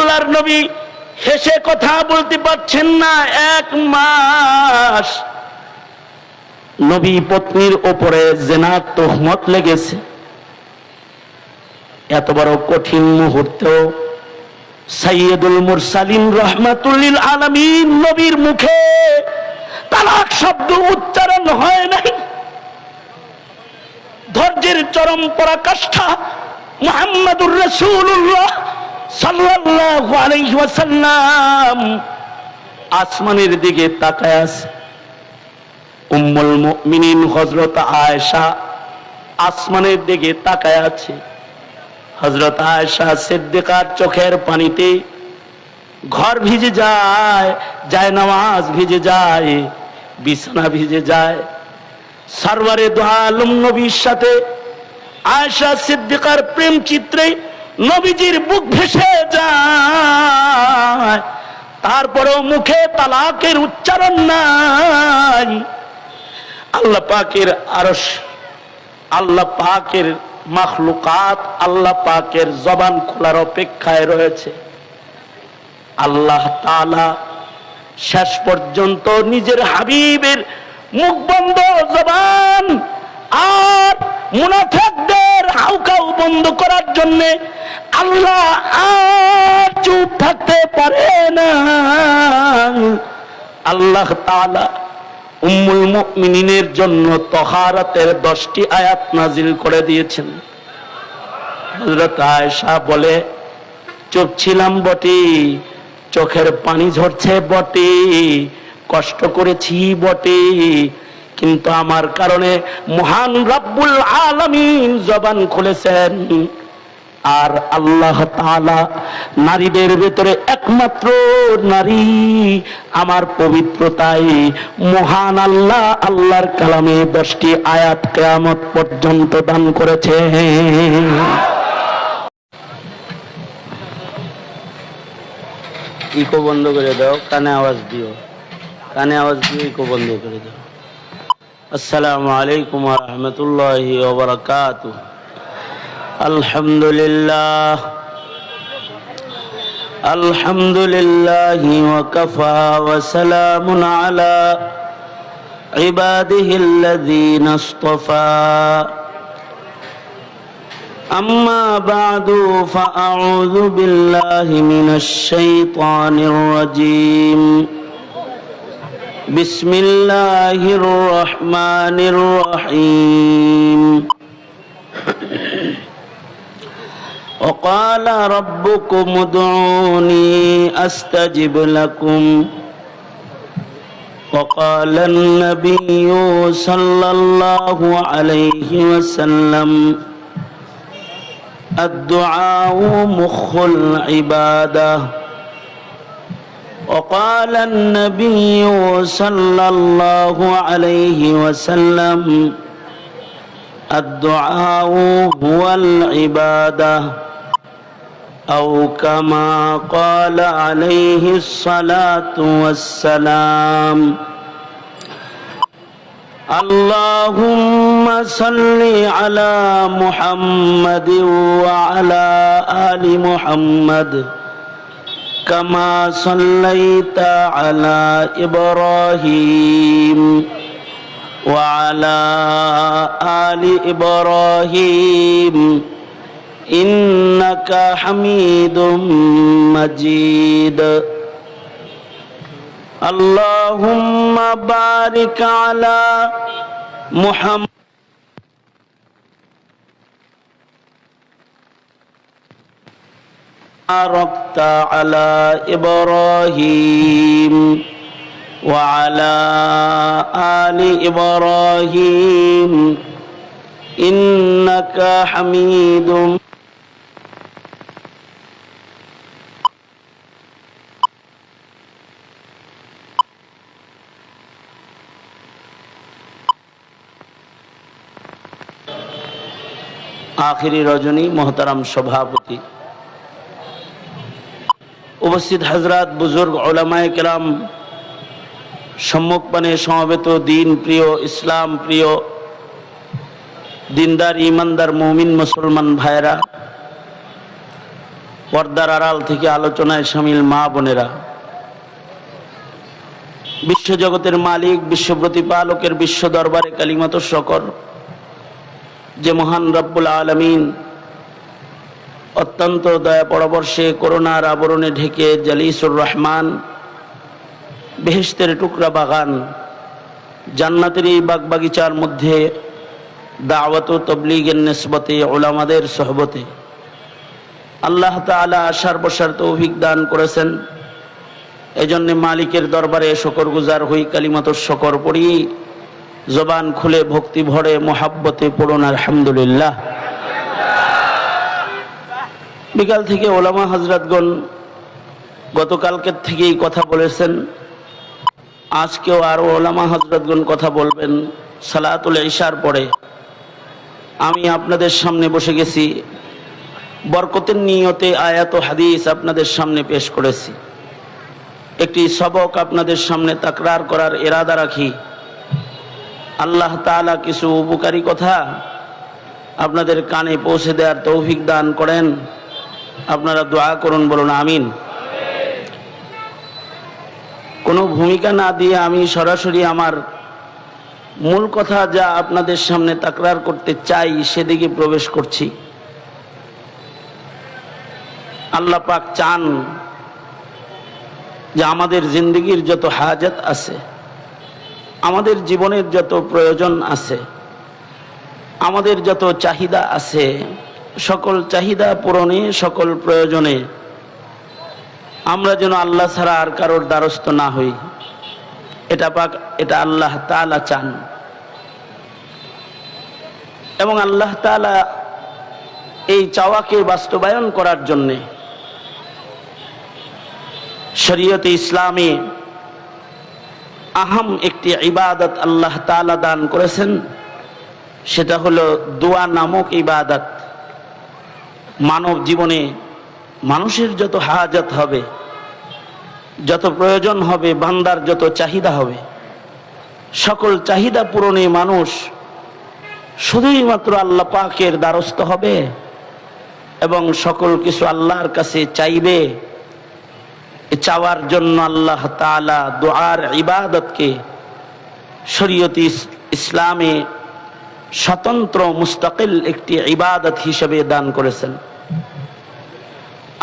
আল্লাহর নবী হেসে কথা বলতে পারছেন না। 1 মাস নবী পত্নীর ওপরে জিনার তোহমত লেগেছে। এত বড় কঠিন মুহূর্তেও সাইয়্যিদুল মুরসালিন রাহমাতুল লিল আলামিন নবীর মুখে তালাক শব্দ উচ্চারণ হয় নাই। ধৈর্যের চরম পরাকাষ্ঠা মুহাম্মাদুর রাসূলুল্লাহ সাল্লাল্লাহু আলাইহি ওয়াসাল্লাম আসমানের দিকে তাকায় আছে। উম্মুল মুমিনিন হযরত আয়েশা আসমানের দিকে তাকায় আছে। হযরত আয়েশা সিদ্দিকার চোখের পানিতে ঘর ভিজে যায়, জায়নামাজ ভিজে যায়, বিছানা ভিজে যায়। সরওয়ারে দু আলম নবীর সাথে আয়েশা সিদ্দিকার প্রেম চিত্রে নবীজির বুক ভেসে যায়। তারপরেও মুখে তালাকের উচ্চারণ নাই। আল্লাহ পাকের আরশ, আল্লাহ পাকের মাখলুকাত আল্লাহ পাকের জবান খোলার অপেক্ষায় রয়েছে। আল্লাহ তাআলা শেষ পর্যন্ত নিজের হাবিবের মুখ বন্ধ জবান আর মুনাফিকদের হাউকাউ বন্ধ করার জন্য আল্লাহ আর চুপ থাকতে পারে না। আল্লাহ তাআলা উম্মুল মুমিনিনের জন্য তাহারাতের 10টি আয়াত নাজিল করে দিয়েছেন। হযরত আয়েশা বলে, চুপ ছিলাম বটে, চোখের পানি ঝরছে বটে, কষ্ট করেছি বটে, কিন্তু আমার কারণে মহান রব্বুল আলামিন জবান খুলেছেন। আর আল্লাহ তাআলা নারীদের ভেতরে একমাত্র নারী আমার পবিত্রতায় মহান আল্লাহ আল্লাহর কালামে 10টি আয়াত কিয়ামত পর্যন্ত দান করেছে। ইকো বন্ধ করে দাও, কানে আওয়াজ দিও, কানে আওয়াজ দিয়ে ইকো বন্ধ করে দাও। আসসালামু আলাইকুম ওয়া রাহমাতুল্লাহি ওয়া বারাকাতুহু। আলহামদুলিল্লাহ আলহামদুলিল্লাহি ওয়া কাফা ওয়া সালামুন আলা ইবাদিহিল্লাযীনা ইসতাফা। أما بعد فأعوذ بالله من الشيطان الرجيم. بسم الله الرحمن الرحيم. وقال ربكم ادعوني أستجب لكم. وقال النبي صلى الله عليه وسلم الدعاء مخ العبادة. وقال النبي صلى الله عليه وسلم الدعاء هو العبادة، أو كما قال عليه الصلاة والسلام. اللهم صل على محمد وعلى آل محمد كما صليت على إبراهيم وعلى آل إبراهيم إنك حميد مجيد. اللهم بارك على محمد باركت على إبراهيم وعلى آل إبراهيم إنك حميد. আখিরি রজনী মোহতারাম সভাপতি, উপস্থিত হযরত বুজুর্গ উলামায়ে কেরাম, সম্মুখপানে সমবেত দিন প্রিয়, ইসলাম প্রিয়, দিনদার ইমানদার মুমিন মুসলমান ভাইরা, পর্দার আড়াল থেকে আলোচনায় শামিল মা বোনেরা, বিশ্বজগতের মালিক, বিশ্ব প্রতিপালকের বিশ্ব দরবারে কালিমাত শকর যে মহান রব্বুল আলামিন অত্যন্ত দয়া পরবর্ষে করুণার আবরণে ঢেকে জালিসুর রহমান, বেহেশতের টুকরা বাগান, জান্নাতের এই বাগবাগিচার মধ্যে দাওয়াত ও তবলিগের নিসবতে উলামাদের সোহবতে আল্লাহ তাআলা আসার বসার তৌফিক দান করেছেন। এজন্য মালিকের দরবারে শুকরগুজার হই, কালিমাতুশ শকর পড়ি, জবান খুলে ভক্তি ভরে মোহাব্বতে পড়ুন আলহামদুলিল্লাহ। বিকাল থেকে ওলামা হযরতগণ গতকালকের থেকেই কথা বলেছেন, আজকেও আরো ওলামা হযরতগণ কথা বলবেন। সালাতুল ইশার পরে আমি আপনাদের সামনে বসে গেছি, বরকতের নিয়তে আয়াত ও হাদিস আপনাদের সামনে পেশ করেছি। একটি সবক আপনাদের সামনে তাকরার করার ইরাদা রাখি। আল্লাহ তাআলা কিছু উপকারী কথা আপনাদের কানে পৌঁছে দেওয়ার তৌফিক দান করেন। আপনারা দোয়া করুন, বলুন আমিন। কোনো ভূমিকা না দিয়ে আমি সরাসরি আমার মূল কথা যা আপনাদের সামনে তাকরার করতে চাই সেদিকে প্রবেশ করছি। আল্লাহ পাক চান যে আমাদের জিন্দগির যত হাজত আছে, আমাদের জীবনের যত প্রয়োজন আছে, আমাদের যত চাহিদা আছে, সকল চাহিদা পূরণে, সকল প্রয়োজনে আমরা যেন আল্লাহ ছাড়া আর কারোর দ্বারস্থ না হই। এটা আল্লাহ তাআলা চান। এবং আল্লাহ তাআলা এই চাওয়াকে বাস্তবায়ন করার জন্যে শরীয়তে ইসলামে আহম একটি ইবাদত আল্লাহ তাআলা দান করেছেন, সেটা হলো দোয়া নামক ইবাদত। মানব জীবনে মানুষের যত হাজত হবে, যত প্রয়োজন হবে, বান্দার যত চাহিদা হবে, সকল চাহিদা পূরণে মানুষ শুধুই মাত্র আল্লাহ পাকের দ্বারস্থ হবে এবং সকল কিছু আল্লাহর কাছে চাইবে। চাওয়ার জন্য আল্লাহ তাআলা দোয়ার ইবাদতকে শরীয়তে ইসলামে স্বতন্ত্র মুস্তাকিল একটি ইবাদত হিসেবে দান করেছেন।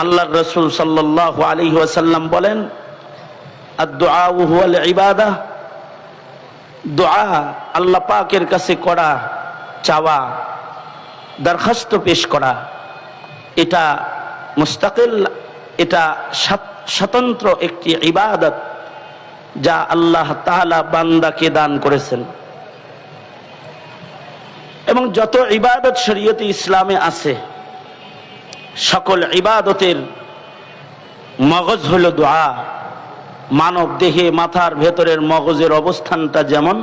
আল্লাহর রাসূল সাল্লাল্লাহু আলাইহি ওয়াসাল্লাম বলেন, আদ-দুআ হুয়াল ইবাদাহ, দোয়া আল্লাহ পাকের কাছে করা, চাওয়া, দরখাস্ত পেশ করা, এটা মুস্তাকিল, এটা স্বতন্ত্র একটি ইবাদত যা আল্লাহ তাআলা বান্দাকে দান করেছেন। এবং যত ইবাদত শরীয়তে ইসলামে আছে, সকল ইবাদতের মগজ হলো দোয়া। মানব দেহে মাথার ভেতরের মগজের অবস্থানটা যেমন,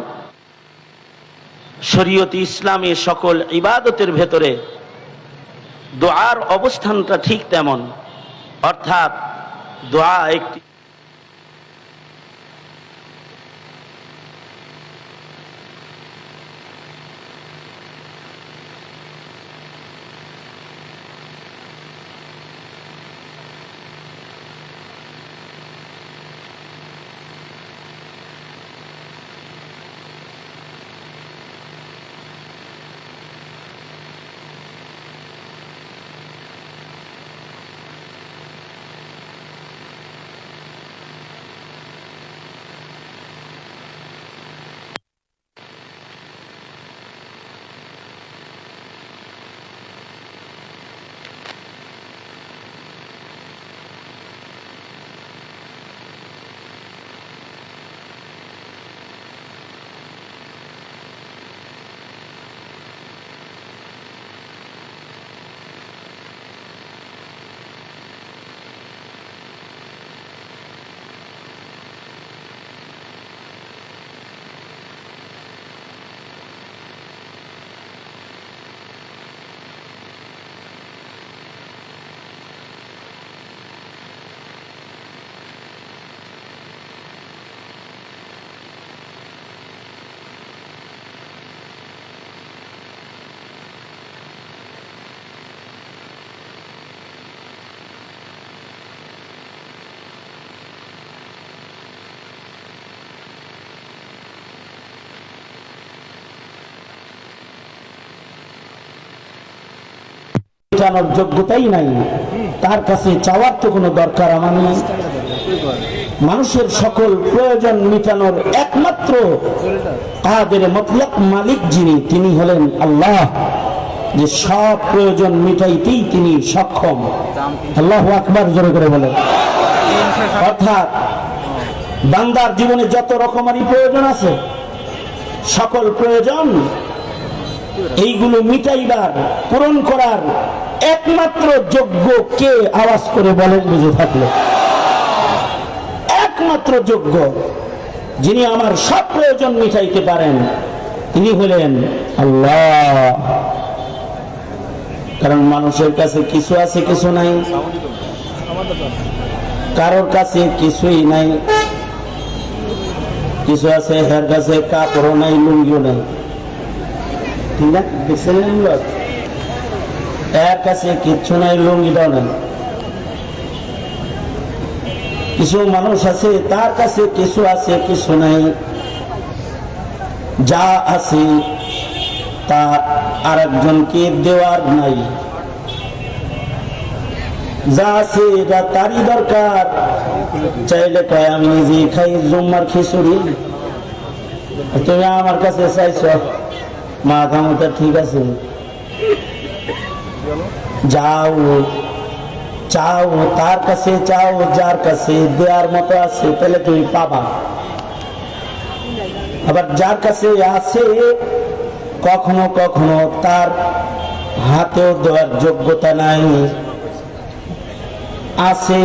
শরীয়তে ইসলামে সকল ইবাদতের ভেতরে দোয়ার অবস্থানটা ঠিক তেমন। অর্থাৎ দোয়া একটি মেটানোর যোগ্যতাই নাই, তার কাছে চাওয়ার তো কোনো দরকার আমার নেই। মানুষের সকল প্রয়োজন মেটানোর একমাত্র কাদের মতলক মালিক যিনি, তিনি হলেন আল্লাহ, যে সব প্রয়োজন মিটাইতেই তিনি সক্ষম। আল্লাহু আকবার জোরে করে বলেন। অর্থাৎ বান্দার জীবনে যত রকমারি প্রয়োজন আছে, সকল প্রয়োজন এইগুলো মিটাইবার, পূরণ করার একমাত্র যোগ্য কে? আওয়াজ করে বলেন বুঝে থাকলে। একমাত্র যোগ্য যিনি আমার সব প্রয়োজন মিটাইতে পারেন, তিনি হলেন আল্লাহ। কারণ মানুষের কাছে কিছু আছে, কিছু নাই। কারোর কাছে কিছুই নাই। কিছু আছে, এর কাছে কাপড়ও নাই, লুঙ্গিও নাই, ঠিক না? এর কাছে কিচ্ছু নাই, লুঙ্গিটাও নাই। কিছু মানুষ আছে, তার কাছে কিছু আছে, কিছু নাই। যা আছে তা আরেকজনকে দেওয়ার নাই। যা আছে এটা তারই দরকার। চাইলে কয় আমি নিজে খাই জুম্মার খিচুড়ি, তুমি আমার কাছে চাইছ, মাথা মতো ঠিক আছে, যাও চাও, তার কাছে চাও যার কাছে দেওয়ার মতো আছে, তাহলে তুমি পাবা। আবার যার কাছে আছে কখনো কখনো তার হাতেও দেওয়ার যোগ্যতা নাই, আছে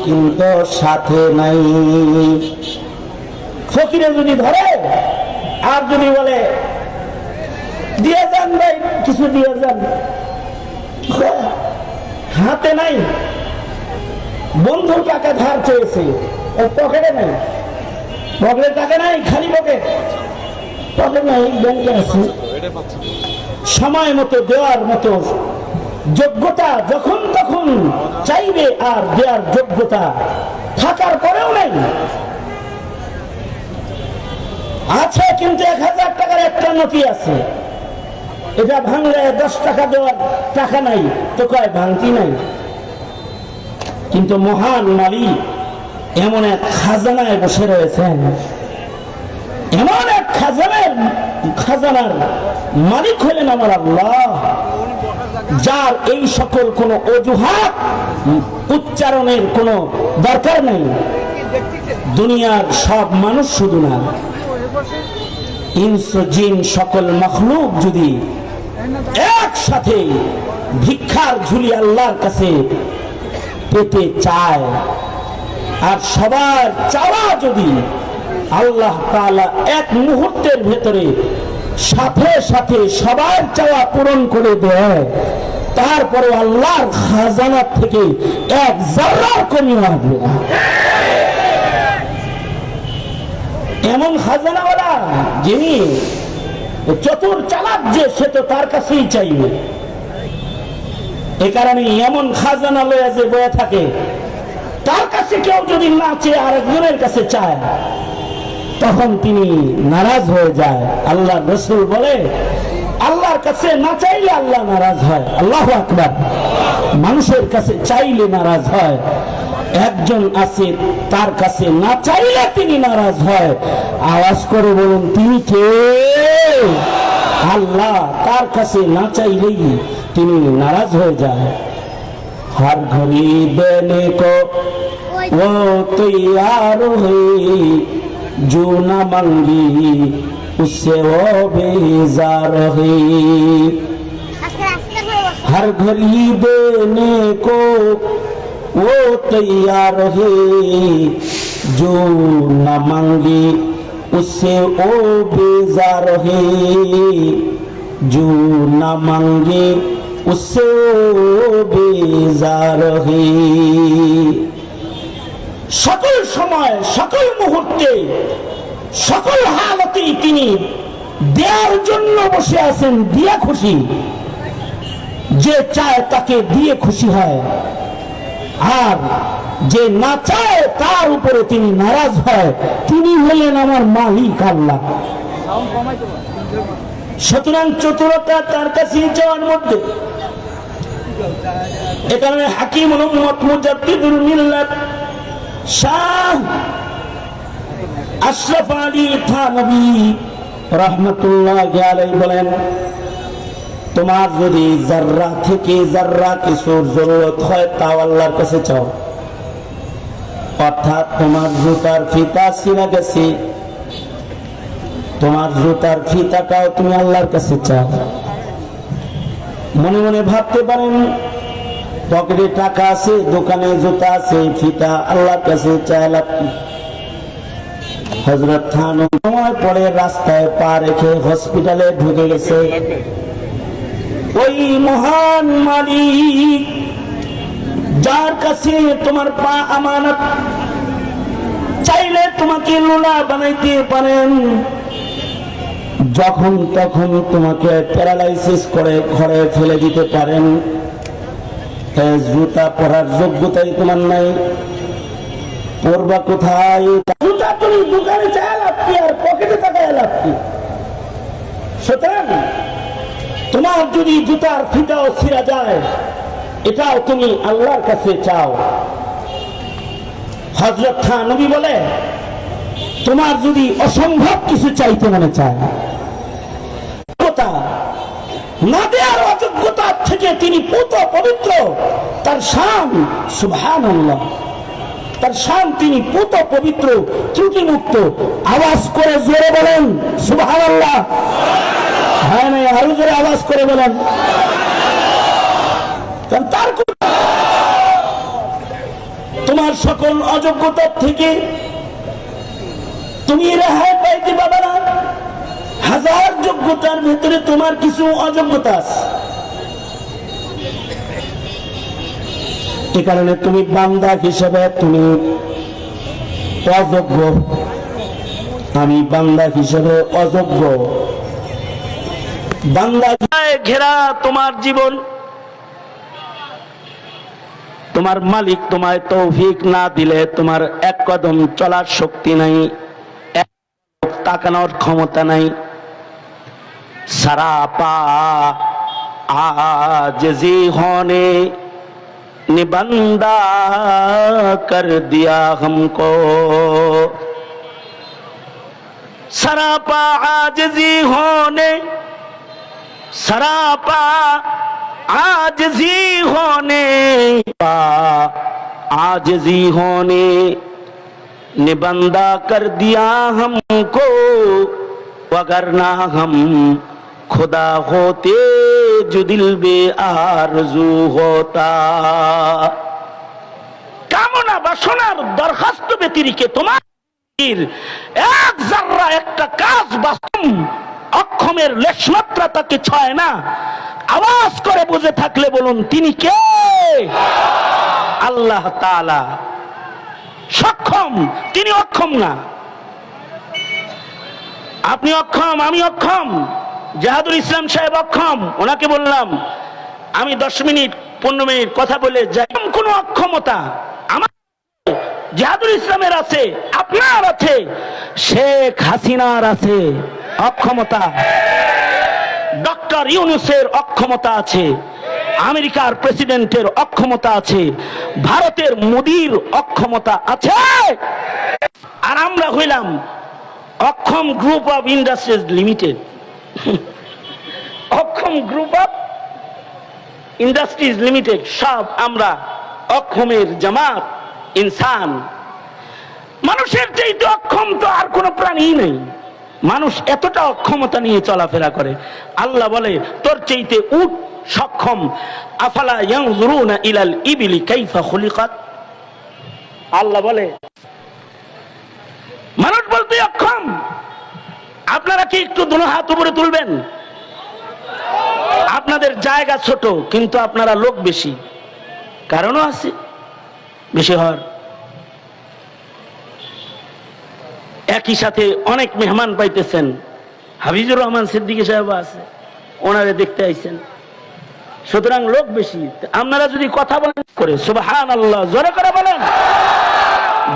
কিন্তু সাথে নাই। ফকিরে যদি ধরে আর যদি বলে দিয়ে যান ভাই, কিছু দিয়ে যান, হাতে নাই। বন্ধুর টাকা ধার চেয়েছে, পকেটে নাই, পকেটে টাকা নাই, খালি পকেট, পকেট নাই, ব্যাংকে আছে। সময় মতো দেওয়ার মতো যোগ্যতা যখন তখন চাইবে, আর দেওয়ার যোগ্যতা থাকার পরেও নাই। আছে কিন্তু 1000 টাকার একটা নোটি আছে, এটা ভাঙলে 10 টাকা দেওয়ার টাকা নাই, তো কয় ভাঙতি নাই। কিন্তু মহান মালিক এমন এক খাজানায় বসে রয়েছেন, এমন এক খাজানার মালিক হলেন আমার আল্লাহ, যার এই সকল কোন অজুহাত উচ্চারণের কোনো দরকার নেই। দুনিয়ার সব মানুষ শুধু না, ইনস জিন সকল মখলুক যদি একসাথে ভিক্ষার ঝুলি আল্লাহর কাছে পেতে চায়, আর সবার চাওয়া যদি আল্লাহ তাআলা এক মুহূর্তের ভেতরে সাথে সাথে সবার চাওয়া পূরণ করে দেয়, তারপরে আল্লাহর খাজানা থেকে এক জাররার কমি আসবে না। এমন খাজানাওয়ালা যিনি চতুর চালাক, যে সে তো তার কাছেই চাইবে। এ কারণে এমন খাজানা লয়ে যে বয়ে থাকে, তার কাছে কেউ যদি না চেয়ে আরেকজনের কাছে চায়, তখন তিনি নারাজ হয়ে যায়। আল্লাহ রাসূল বলে, আল্লাহর কাছে না চাইলে আল্লাহ নারাজ হয়। আল্লাহু আকবার। মানুষের কাছে চাইলে নারাজ হয়, একজন আছে তার কাছে না চাইলে তিনি নারাজ হয়। আওয়াজ করে বলুন, তিনি কে? আল্লাহ। তার কাছে না চাইলেই তিনি নারাজ হয়ে যায়। हर घड़ी देने को वो तैयार हुई, जो न मांगी उससे वो बेजार हुई। हर घड़ी देने को वो तैयार है, जो न मांगी उससे वो बेजार है, जो न मांगे उससे बेजार है। সকল সময়, সকল মুহূর্তে, সকল হালতেই তিনি দেওয়ার জন্য বসে আছেন, দিয়া খুশি। যে চায় তাকে দিয়ে খুশি হয়, আর যে না চায় তার উপরে তিনি নারাজ হয়। তিনি হলেন আমার মালিক আল্লাহ। সুতরাং চতুরতা তার কাছে যাওয়ার মধ্যে, এ কারণে হাকিম উম্মত মুজাদ্দিদুল মিল্লাত শাহ আশরাফ আলী থানভী রাহমাতুল্লাহি আলাইহি বলেন, তোমার যদি জাররা থেকে জাররা কিছুর জরুরত হয় তাও আল্লাহর কাছে চাও। অর্থাৎ তোমার জুতার ফিতা ছিঁড়ে গেছে, তোমার জুতার ফিতাটাও তুমি আল্লাহর কাছে চাও। মনে মনে ভাবতে পারেন পকেটে টাকা আছে, দোকানে জুতা আছে, ফিতা আল্লাহর কাছে চায় লাভ কি? হযরত থানভী সময় পরে রাস্তায় পা রেখে হসপিটালে ঢুকে গেছে। ওই মহান মালিক যার কাছে তোমার পা আমানত, চাইলে তোমাকে লোলা বানাইতে পারেন, যখন তখন তোমাকে প্যারালাইসিস করে ঘরে ফেলে দিতে পারেন। জুতা পরার যোগ্যতাই তোমার নাই, পরবা কোথায়? জুতা তুমি দোকানে চায় লাভ কি আর পকেটে টাকায় লাভ কি? সুতরাং তোমার যদি জুতার ফিতাও ছিঁড়া যায়, এটাও তুমি আল্লাহর কাছে চাও। হযরত থানভী বলে, তোমার যদি অসম্ভব কিছু চাইতে মনে চায়, না দেওয়ার অযোগ্যতা থেকে তিনি পুত পবিত্র, তার শান সুবহানাল্লাহ, তার শান তিনি পুত পবিত্র ত্রুটি মুক্ত। আওয়াজ করে জোরে বলেন সুবহানাল্লাহ। হ্যাঁ না, আরো জোরে আওয়াজ করে বলেন। তার তোমার সকল অযোগ্যতার থেকে তুমি রেহাই পাইতে পাবে না। হাজার যোগ্যতার ভিতরে তোমার কিছু অযোগ্যতা আছে, এ কারণে তুমি বান্দা হিসেবে তুমি অযোগ্য, আমি বান্দা হিসেবে অযোগ্য। বান্দা ঘেরা তোমার জীবন, তোমার মালিক তোমায় তৌফিক না দিলে তোমার এক কদম চলার শক্তি নাই, এক তাকানোর ক্ষমতা নাই। सरापा आजिज़ी होने ने बंदा कर दिया हमको, सरापा आजिज़ी होने, सरापा आजिज़ी होने, आजिज़ी होने ने बंदा कर दिया हमको, वगरना हम खुदा होते जो दिल बे आरजू होता। কামনা বাসনার দরখাস্ত ব্যতিরিকে তোমার এক জাররা একটা কাজ বাস্তব অক্ষমের লেশমাত্রা তাকে ছয় না। আওয়াজ করে বুঝে থাকলে বলুন তিনি কে? আল্লাহ তাআলা। সক্ষম, তিনি অক্ষম না। আপনি অক্ষম, আমি অক্ষম, জাহাদুল ইসলাম সাহেব অক্ষম। ওনাকে বললাম আমি 10 মিনিট 15 মিনিট কথা বলে যাই। কোন অক্ষমতা আমার জাহাদুল ইসলামের আছে, আপনার আছে, শেখ হাসিনার আছে অক্ষমতা, ডক্টর ইউনূসের অক্ষমতা আছে, আমেরিকার প্রেসিডেন্টের অক্ষমতা আছে, ভারতের মোদির অক্ষমতা আছে। আর আমরা হইলাম অক্ষম গ্রুপ অফ ইন্ডাস্ট্রিজ লিমিটেড। অক্ষম গ্রুপ অফ ইন্ডাস্ট্রিজ লিমিটেড, সব আমরা অক্ষমের জামাত ইনসান। মানুষের চাইতে অক্ষম তো আর কোন প্রাণী নেই। মানুষ এতটা অক্ষমতা নিয়ে চলাফেরা করে। আল্লাহ বলে তোর চাইতে উট সক্ষম। আফালা ইয়ানজুরুনা ইলাল ইবিলি কাইফা খুলিকাত। আল্লাহ বলে মানুষ বলতে অক্ষম। আপনারা কি একটু দুনো হাত উপরে তুলবেন? আপনাদের জায়গা ছোট কিন্তু আপনারা লোক বেশি, কারণও আছে বেশি হওয়ার। একই সাথে অনেক মেহমান পাইতেছেন। হাফিজুর রহমান সিদ্দিকী সাহেব আছে, ওনারে দেখতে আইছেন, সুতরাং লোক বেশি। আপনারা যদি কথা বলেন করে সুবহানাল্লাহ জোরে করে বলেন,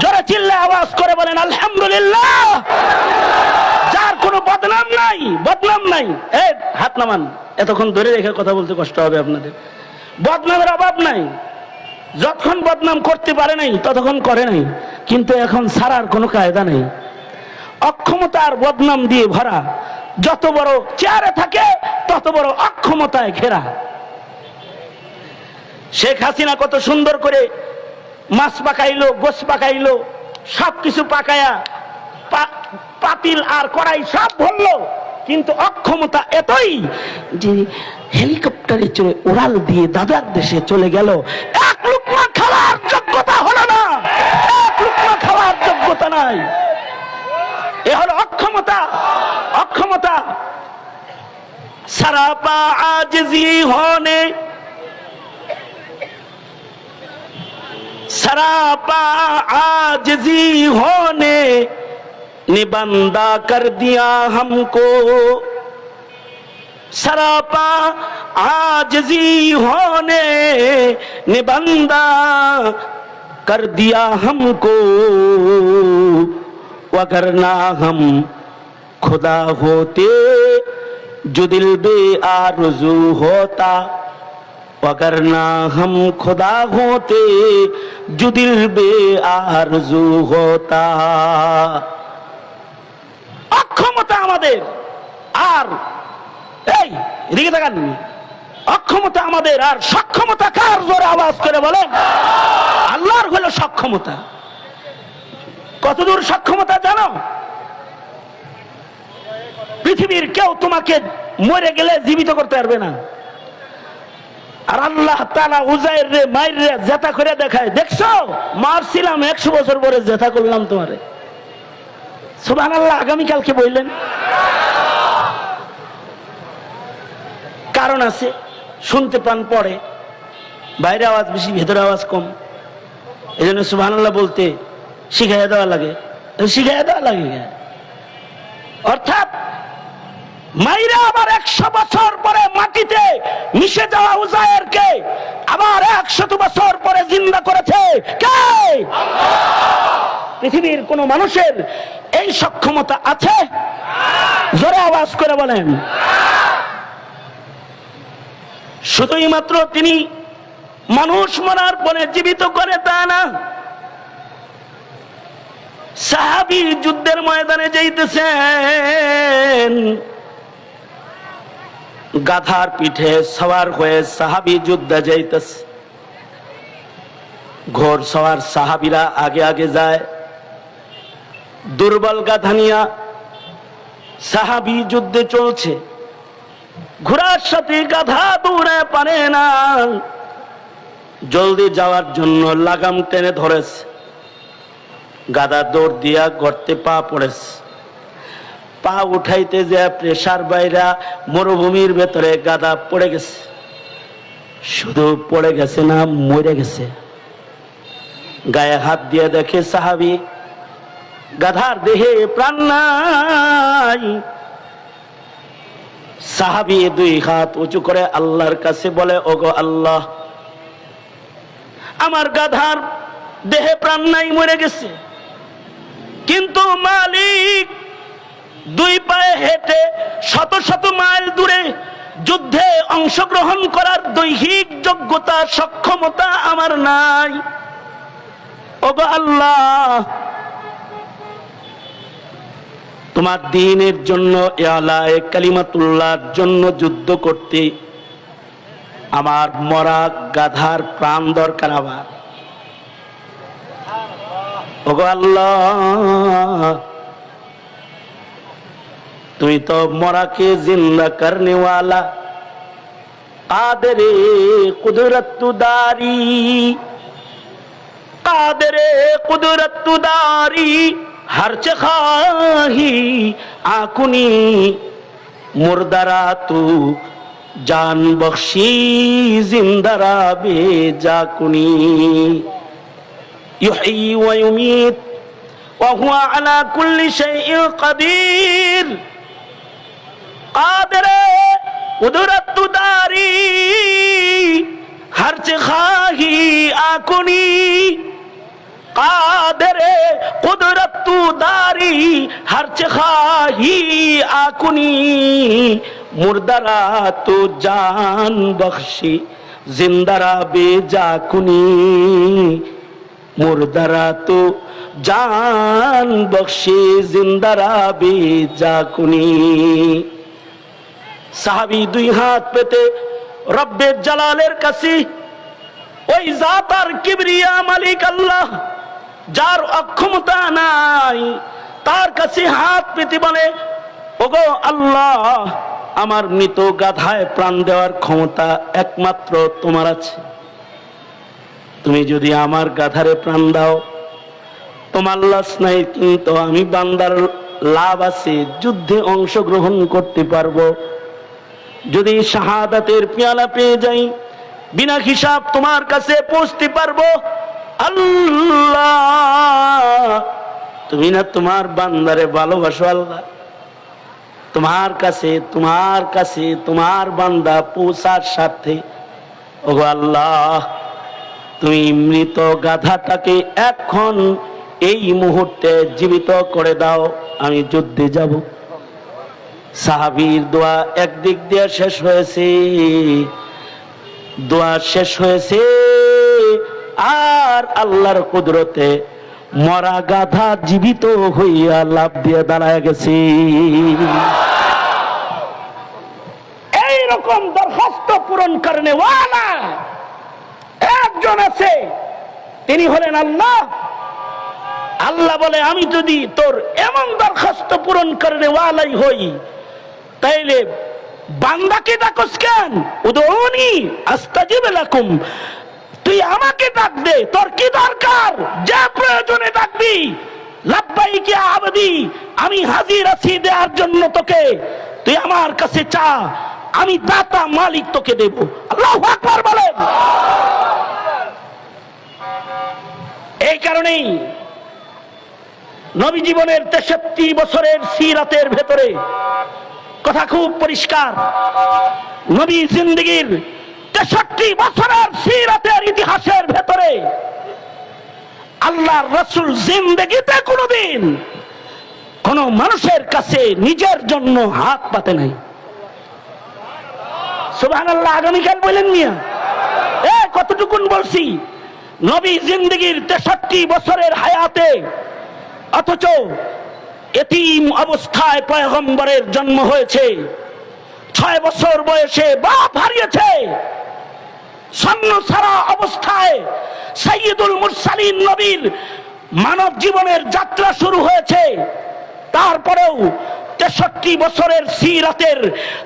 জোরে চিল্লা আওয়াজ করে বলেন আলহামদুলিল্লাহ। যার কোনো বদনাম নাই, বদনাম নাই। এই হাত নামান, এতক্ষণ ধরে রেখে কথা বলতে কষ্ট হবে আপনাদের। বদনামের অভাব নাই, যতক্ষণ বদনাম করতে পারে নাই ততক্ষণ করে নাই, কিন্তু এখন ছাড়ার কোনো কায়দা নেই। অক্ষমতার বদনাম দিয়ে ভরা, যত বড় চেয়ারে থাকে তত বড় অক্ষমতায় ঘেরা। শেখ হাসিনা কত সুন্দর করে মাছ পাকাইলো, গোশ পাকাইলো, সবকিছু পাকায়া পাতিল আর কড়াই সব ভরলো, কিন্তু অক্ষমতা এতই যে হেলিকপ্টারে চড়ে উড়াল দিয়ে দাদার দেশে চলে গেল, এক লুকমা খাওয়ার যোগ্যতা হলো না, এক লুকমা খাওয়ার যোগ্যতা নাই। এ হলো অক্ষমতা। অক্ষমতা সরাপা আজিজি होने, सरापा आजिजी होने ने बंदा कर दिया हमको, सरापा आजिजी होने ने बंदा कर दिया हमको, वगरना हम खुदा होते जो दिल बे आरज़ू होता, वगरना हम खुदा होते जो दिल बे आरज़ू होता। অক্ষমতা আমাদের, আর এই এদিকে তাকান, অক্ষমতা আমাদের, আর সক্ষমতা কার? জোরে আওয়াজ করে বলেন। আল্লাহর হলো সক্ষমতা। কতদূর সক্ষমতা জানো? পৃথিবীর কেউ তোমাকে মরে গেলে জীবিত করতে পারবে না। আর আল্লাহ তাআলা উজাইর রে মাইর রে জেতা করে দেখায়, দেখছো মারছিলাম 100 বছর পরে জেতা করলাম তোমারে। সুবহানাল্লাহ। আগামীকালকে বললেন কারণ আছে, শুনতে পান পড়ে, বাইরে আওয়াজ বেশি ভেতরে আওয়াজ কম, এই জন্য সুবহানাল্লাহ বলতে শিখাইয়া দেওয়া লাগে, শিখাইয়া দেওয়া লাগে। অর্থাৎ মাইরা আবার 100 বছর পরে মাটিতে মিশে যাওয়া উজায়েরকে আবার 100 বছর পরে জিন্দা করেছে কে? পৃথিবীর কোন মানুষের এই সক্ষমতা আছে? জোরে আওয়াজ করে বলেন। শুধুই মাত্র তিনি মানুষ মরার পরে জীবিত করে তা না, সাহাবী যুদ্ধের ময়দানে যাইতেছেন, গাধার পিঠে সওয়ার হয়ে সাহাবী যুদ্ধে যাইতেছে, ঘোড় সওয়ার সাহাবীরা আগে আগে যায়, দুর্বল গাধা নিয়া সাহাবী যুদ্ধে চলছে, ঘোড়ার সাথে গাধা দৌড়ে পারে না, জলদি যাওয়ার জন্য লাগাম টেনে ধরেছে, গাধা দৌড় দিয়া গর্তে পা পড়েছে, পা উঠাইতে যে প্রেসার বাইরা মরুভূমির ভেতরে গাধা পড়ে গেছে, শুধু পড়ে গেছে না, মরে গেছে। গায়ে হাত দিয়ে দেখে সাহাবী গাধার দেহে প্রাণ নাই। সাহাবী 2 হাত উঁচু করে আল্লাহর কাছে বলে, ওগো আল্লাহ, আমার গাধার দেহে প্রাণ নাই, মরে গেছে, কিন্তু মালিক 2 পায়ে হেঁটে শত শত মাইল দূরে যুদ্ধে অংশগ্রহণ করার দৈহিক যোগ্যতা সক্ষমতা আমার নাই। ওগো আল্লাহ, তোমার দ্বীনের জন্য, ইলায়ে কালিমাতুল্লাহর জন্য যুদ্ধ করতে আমার মরা গাধার প্রাণ দরকার। আবার ওগো আল্লাহ, তুমি তো মরাকে জিন্দা করনে वाला কাদেরে কুদরতদারি, কাদেরে কুদরতদারি हर्च खाही आकुनी मुर्दरा तू जान बख्शी जिंदरा बेजाकुनी युही व युमीत व हुवा अला कुल्ली शैइन कदीर कादिर कुदरत दारी हर्च खाही आकुनी कादिर कुदरत दारी हर्च खाही आकुनी मुर्दरा तो जान बख्शी জিন্দারা বেজাকুনি, মুর্দারা তো জান বখশে, জিন্দারা বেজাকুনি। সাহাবী দুই হাত পেতে রব্বে জালালের কাছে, ওই জাত আর কিবরিয়া মালিক আল্লাহ, যার অক্ষমতা নাই, তার কাছে হাত পেতে বলে, ওগো আল্লাহ, আমার মৃত গাধায় প্রাণ দেওয়ার ক্ষমতা একমাত্র তোমার আছে। তুমি যদি আমার গাধারে প্রাণ দাও, তোমার লস নাই, কিন্তু আমি বান্দার লাভ আছে, যুদ্ধে অংশগ্রহণ করতে পারবো। যদি শাহাদাতের পেয়ালা পেয়ে যাই, বিনা হিসাব তোমার কাছে পৌঁছতে পারবো। আল্লাহ, তুমি না তোমার বান্দারে ভালোবাসো। আল্লাহ, তোমার কাছে তোমার বান্দা পৌঁছার সাথে, ওগো আল্লাহ, তুমি মৃত গাধাটাকে এখন এই মুহূর্তে জীবিত করে দাও, আমি যুদ্ধে যাব। সাহাবীর দোয়া একদিক দিয়ে শেষ হয়েছে, দোয়া শেষ হয়েছে, আর আল্লাহর কুদরতে মরা গাধা জীবিত হইয়া লাভ দিয়ে দাঁড়ায় গেছে। এইরকম দরখাস্ত পূরণ করনে ওয়ালা একজন আছে, তিনি হলেন আল্লাহ। আল্লাহ বলে, আমি যদি তোর এমন দরখাস্ত পূরণ করনে ওয়ালাই হই, তাইলে বান্দাকে ডাকস কেন? উদউনি আস্তাজিব লাকুম, তুই আমাকে ডাক দে, তোর কি দরকার? যে প্রয়োজনে ডাকবি, লাব্বাইক ইয়া আবদি, আমি হাজির আছি দেওয়ার জন্য তোকে। তুই আমার কাছে চা, আমি দাতা মালিক তোকে দেব। আল্লাহু আকবার বলেন। এই কারণেই নবী জীবনের 63 বছরের সিরাতের ভেতরে কথা খুব পরিষ্কার। নবী জিন্দেগীর 63 বছরের সিরাতের ইতিহাসের ভেতরে আল্লাহর রাসূল জিন্দেগিতে কোনোদিন কোন মানুষের কাছে নিজের জন্য হাত পাতে নাই। সুবহানাল্লাহ। আগামীকাল বলেন মিয়া, কতটুকুন বলছি? নবী জিন্দেগীর 63 বছরের হায়াতে, অথচ এতিম অবস্থায় পয়গম্বরের জন্ম হয়েছে। 6 বছর বয়সে বাপ হারিয়েছে। সন্ন সারা অবস্থায় সাইয়্যিদুল মুরসালিন নবীর মানব জীবনের যাত্রা শুরু হয়েছে। তারপরেও 63 বছরের সিরাতের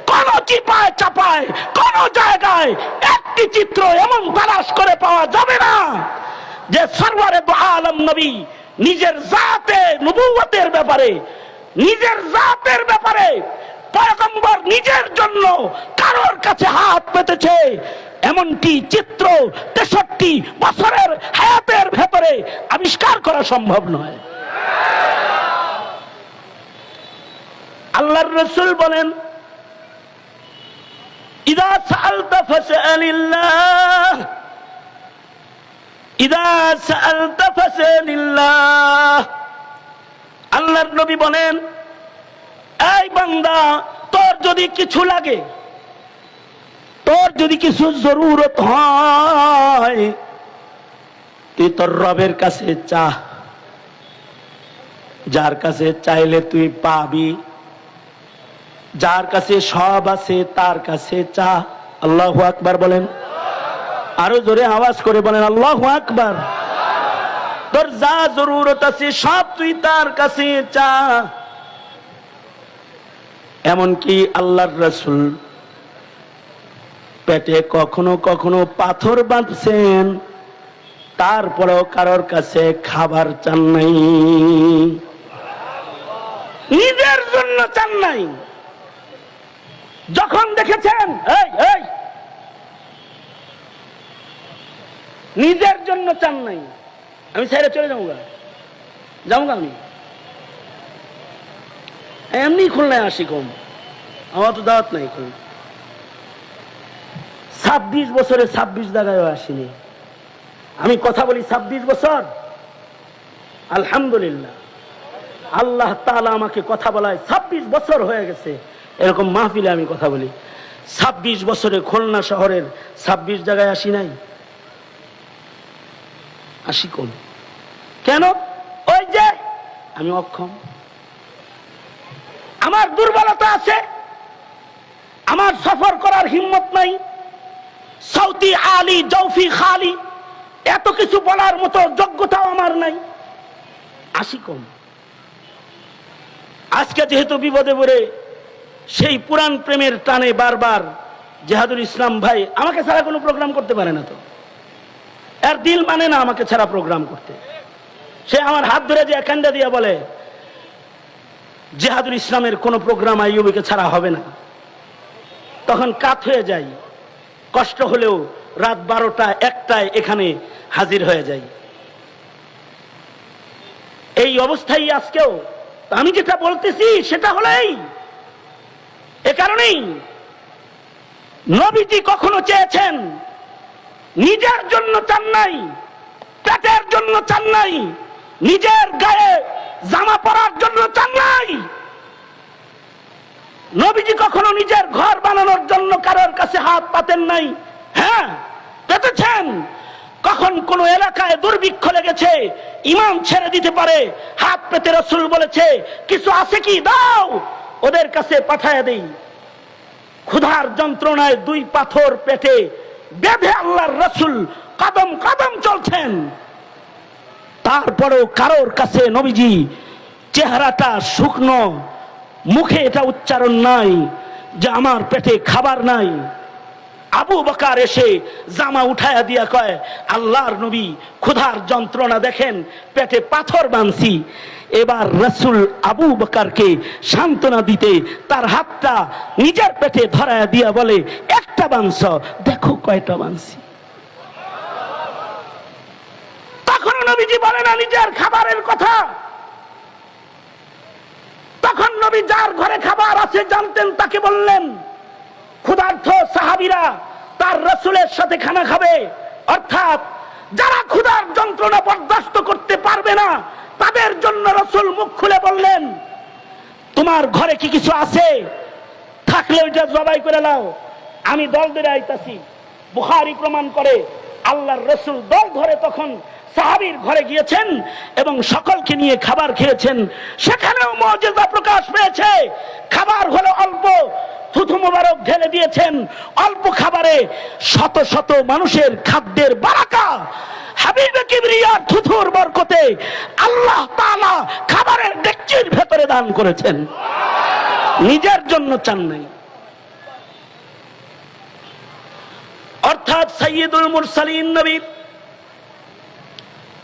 কোন চিপায় চাপায় কোন জায়গায় একটি চিত্র এমন তালাশ করে পাওয়া যাবে না যে সরওয়ারে দু আলম নবী নিজের জাতে নবুয়তের ব্যাপারে, নিজের জাতের ব্যাপারে পয়গম্বর নিজের জন্য কারোর কাছে হাত পেতেছে, এমনটি চিত্র 63 বছরের হায়াতের ভেতরে আবিষ্কার করা সম্ভব নয়। আল্লাহর রাসূল বলেন, ইদা সাআলতা ফাসআলিল্লাহ, ইদা সাআলতা ফাসআলিল্লাহ। আল্লাহর নবী বলেন, এই বান্দা, তোর যদি কিছু লাগে, তোর যদি কিছু জরুরত হয়, তুই তোর রবের কাছে চা। যার কাছে চাইলে তুই পাবি, যার কাছে সব আছে তার কাছে চা। আল্লাহু আকবার বলেন। আরো জোরে আওয়াজ করে বলেন আল্লাহু আকবার। তোর যা জরুরত আছে সব তুই তার কাছে চা। এমনকি আল্লাহর রাসূল পেটে কখনো কখনো পাথর বাঁধছেন, তারপরেও কারোর কাছে খাবার চান নাই, নিজের জন্য চান নাই। যখন দেখেছেন এই নিজের জন্য চান নাই, আমি ছেড়ে চলে যাবো আমি এমনি খুলনায় আসি, কম আমার তো দাওয়াত নাই। 26 বছরে 26 জায়গায় আসিনি। আমি কথা বলি 26 বছর, আলহামদুলিল্লাহ আল্লাহ তাআলা আমাকে কথা বলায় 26 বছর হয়ে গেছে। এরকম মাহফিলে আমি কথা বলি। 26 বছরে খুলনা শহরের 26 জায়গায় আসি নাই, আসি কম। কেন? ওই যে আমি অক্ষম, আমার দুর্বলতা আছে, আমার সফর করার হিম্মত নাই, সৌতি আলী জৌফি খালি এত কিছু বলার মতো যোগ্যতাও আমার নাই, আসি কম। আজকে যেহেতু বিপদে পড়ে সেই পুরান প্রেমের টানে বারবার জেহাদুল ইসলাম ভাই আমাকে ছাড়া কোনো প্রোগ্রাম করতে পারে না, তো এর দিল মানে না আমাকে ছাড়া প্রোগ্রাম করতে। সে আমার হাত ধরে যে একান্ডা দিয়া বলে জেহাদুল ইসলামের কোন প্রোগ্রাম আইয়ুবীকে ছাড়া হবে না, তখন কাত হয়ে যাই, কষ্ট হলেও রাত 12টা 1টায় এখানে হাজির হয়ে যাই। এই অবস্থায় আজকেও আমি যেটা বলতেছি সেটা হলেই এ কারণেই নবীজি কখনো চেয়েছেন নিজের জন্য চান নাই, পেটের জন্য চান নাই, নিজের গায়ে জামা পরার জন্য চান নাই, নবীজি কখনো নিজের ঘর বানানোর জন্য কারোর কাছে হাত পাতেন নাই। হ্যাঁ পেতেছেন, কখন কোন এলাকায় দুর্ভিক্ষ লেগেছে, ইমাম ছেড়ে দিতে পারে, হাত পেতে রাসূল বলেছে কিছু আছে কি দাও, ওদের কাছে পাঠায় দেই। ক্ষুধার যন্ত্রণায় 2 পাথর পেটে বেঁধে আল্লাহর রাসূল কদম কদম চলছেন, তারপরেও কারোর কাছে নবীজি চেহারাটা শুকনো, মুখে এটা উচ্চারণ নাই যে আমার পেটে খাবার নাই। আবু বকর এসে জামা উঠায়া দিয়া কয় আল্লাহর নবী ক্ষুধার যন্ত্রণা দেখেন, পেটে পাথর বাঁধছি। এবার রাসূল আবু বকরকে সান্ত্বনা দিতে তার হাতটা নিজের পেটে ধরায়া দিয়া বলে একটা বাঁধছ, দেখো কয়টা বাঁধছি। তখন নবীজি বলে না নিজের খাবারের কথা, তখন নবী যার ঘরে খাবার আছে জানতেন তাকে বললেন ক্ষুধার্ত সাহাবীরা তার রাসূলের সাথে খানা খাবে, অর্থাৎ যারা ক্ষুধার যন্ত্রণা বরদাস্ত করতে পারবে না তাদের জন্য রাসূল মুখ খুলে বললেন তোমার ঘরে কি কিছু আছে, থাকলে ওইটা জবাই করে নাও, আমি দল ধরে আইতাছি। বুখারী প্রমাণ করে আল্লাহর রাসূল দল ধরে তখন সাহাবীর ঘরে গিয়েছেন এবং সকলকে নিয়ে খাবার খেয়েছেন। সেখানেও মুজিজা প্রকাশ পেয়েছে, খাবার হলো অল্প, থুথু মোবারক ঢেলে দিয়েছেন, অল্প খাবারে শত শত মানুষের খাদ্যের বারাকা। হাবিবে কিবরিয়ার থুথুর বরকতে আল্লাহ তাআলা খাবারের ডেকচির ভেতরে দান করেছেন, নিজের জন্য চান নাই। অর্থাৎ সাইয়্যিদুল মুরসালিন নবী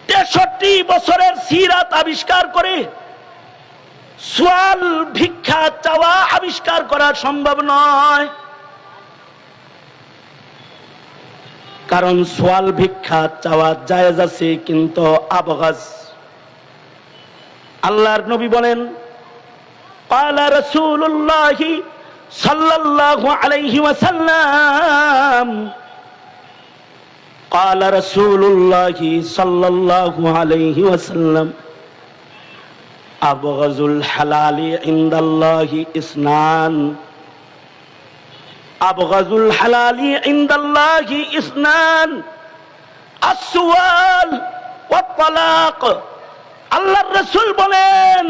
63 বছরের সিরাত আবিষ্কার করে সোয়াল ভিক্ষা চাওয়া আবিষ্কার করা সম্ভব নয়, কারণ সোয়াল ভিক্ষা চাওয়া জায়েজ আছে কিন্তু আবগাজ। আল্লাহর নবী বলেন ক্বালা রাসূলুল্লাহ সাল্লাল্লাহু আলাইহি ওয়াসাল্লাম, ক্বালা রাসূলুল্লাহ সাল্লাল্লাহু আলাইহি ওয়াসাল্লাম আবগাজুল হালালি ইনদাল্লাহি ইসনান, আবগাজুল হালালি ইনদাল্লাহি ইসনান আসওয়াল ওয়াত তালাক। আল্লাহর রাসূল বলেন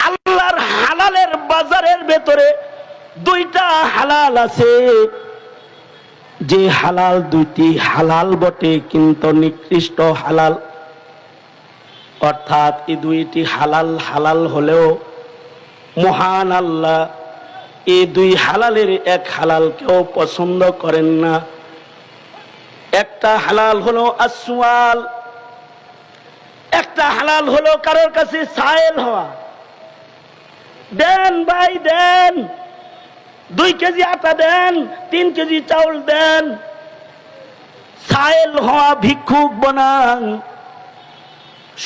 আল্লাহর হালালের বাজারের ভেতরে 2টা হালাল আছে, যে হালাল 2টি হালাল বটে কিন্তু নিকৃষ্ট হালাল, অর্থাৎ এই 2টি হালাল হালাল হলেও মহান আল্লাহ এই 2 হালালের এক হালাল কেউ পছন্দ করেন না। একটা হালাল হলো আসওয়াল, একটা হালাল হলো কারোর কাছে সায়েল হওয়া, দেন ভাই দেন, 2 কেজি আটা দেন, 3 কেজি চাউল দেন, সায়েল হওয়া ভিক্ষুক বনান।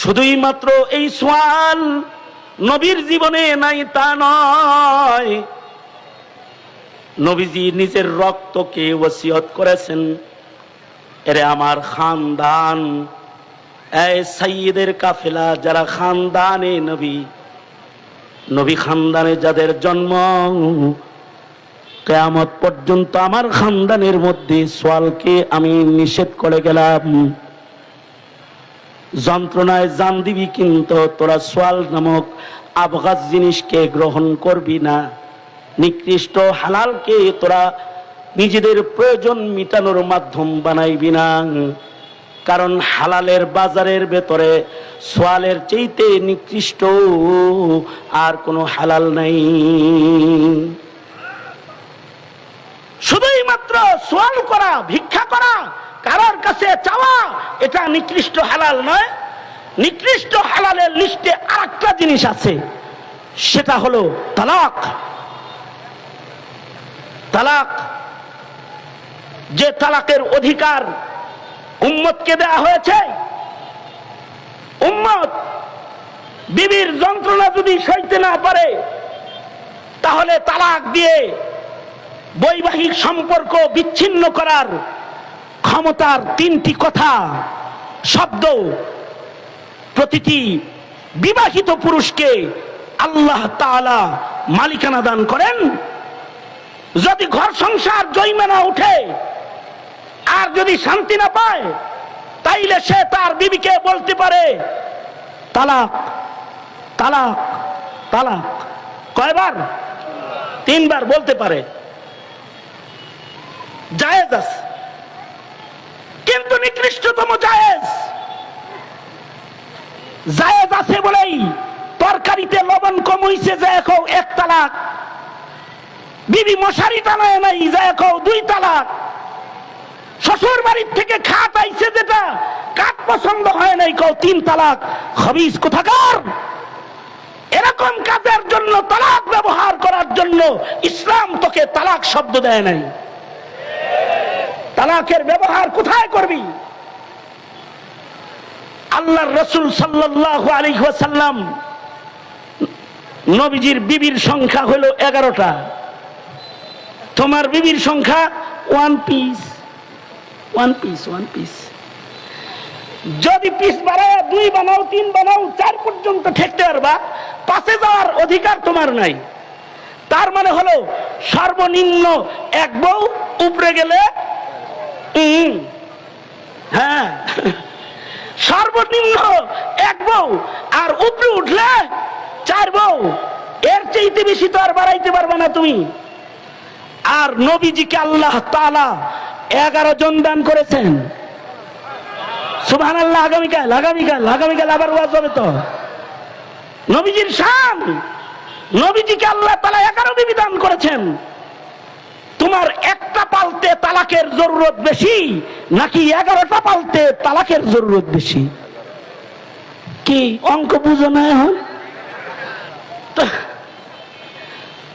শুধুই মাত্র এই সোয়াল নবীর জীবনে নাই তা নয়, নবীজি নিজের রক্তকে ওসিয়ত করেছেন, এরে আমার খানদান, এই সাইয়্যিদের কাফেলা যারা খানদানে নবী, নবী খানদানে যাদের জন্ম, কিয়ামত পর্যন্ত আমার খানদানের মধ্যে সোয়ালকে আমি নিষেধ করে গেলাম। যন্ত্রণায় জান দিবি কিন্তু তোরা সোয়াল নামক আবগাজ জিনিসকে গ্রহণ করবি না। নিকৃষ্ট হালালকে তোরা নিজেদের প্রয়োজন মিটানোর মাধ্যম বানাইবি না, কারণ হালালের বাজারের ভেতরে সোয়ালের চাইতে নিকৃষ্ট আর কোনো হালাল নাই। শুধুই মাত্র সোয়াল করা, ভিক্ষা করা, কারোর কাছে চাওয়া, এটা নিকৃষ্ট হালাল নয়। নিকৃষ্ট হালালের লিস্টে আরেকটা জিনিস আছে, সেটা হলো তালাক। তালাক, যে তালাকের অধিকার উম্মতকে দেয়া হয়েছে, উম্মত বিবির যন্ত্রণা যদি সইতে না পারে তাহলে তালাক দিয়ে বৈবাহিক সম্পর্ক বিচ্ছিন্ন করার ক্ষমতার তিনটি কথা শব্দ প্রতিটি বিবাহিত পুরুষকে আল্লাহ তাআলা মালিকানা দান করেন। যদি ঘর সংসার জৈমানা উঠে আর যদি শান্তি না পায়, তাইলে সে তার বিবিকে বলতে পারে তালাক, তালাক, তালাক। কয়বার? 3 বার বলতে পারে, জায়েজ আছে। কিন্তু নিকৃষ্টতম জায়েজ, জায়েজ আছে বলেই তরকারিতে লবণ কম হইছে যে এখন 1 তালাক, বিবি মশারি টানায় নাই যে এখন 2 তালাক, শ্বশুর বাড়ির থেকে খাট আইছে যেটা কাঠ পছন্দ হয় নাই কেউ 3 তালাক। খবিস কোথাকার! এরকম কাজের জন্য, তালাক ব্যবহার করার জন্য ইসলাম তোকে তালাক শব্দ দেয় নাই। তালাকের ব্যবহার কোথায় করবি? আল্লাহর রাসূল সাল্লাল্লাহু আলাইহি ওয়াসাল্লাম, নবীজির বিবির সংখ্যা হলো 11টা। তোমার বিবির সংখ্যা 1 পিস, 1 পিস, 1 পিস। যদি পিস বাড়ায় 2 বানাও, 3 বানাও, 4 পর্যন্ত ঠেকতে পারবা, 5-এ যাওয়ার অধিকার তোমার নাই। তার মানে হলো সর্বনিম্ন 1 বউ, উপরে গেলে হ্যাঁ সর্বনিম্ন 1 বউ, আর উপরে উঠলে 4 বউ। এর চাইতে বেশি তো আর বাড়াইতে পারবে না তুমি। আর নবীজিকে আল্লাহ তাআলা 11 জন দান করেছেন। সুবহানাল্লাহ। আগামীকাল আগামীকাল আগামীকাল আবার ওয়াজ হবে তো। নবীজির শান, নবীজিকে আল্লাহ তাআলা 11 বিবি দান করেছেন। তোমার একটা পালতে তালাকের জরুরত বেশি নাকি 11টা পালতে তালাকের জরুরত বেশি? কি অঙ্ক বুঝো না এখন?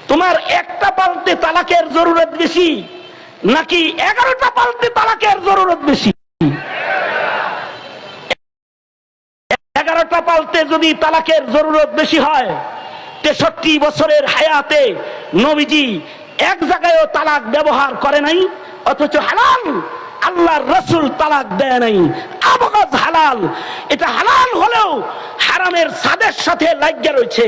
তোমার একটা পালতে তালাকের জরুরত বেশি নাকি 11টা পালতে তালাকের জরুরত বেশি? 11টা পালতে যদি তালাকের জরুরত বেশি হয়, 63 বছরের হায়াতে নবীজি 1 জায়গায়ও তালাক ব্যবহার করে নাই, অথচ হালাল আল্লাহর রাসূল তালাক দেয় নাই। আবগাজ হালাল, এটা হালাল হলেও হারামের সাদের সাথে লাগিয়ে রয়েছে।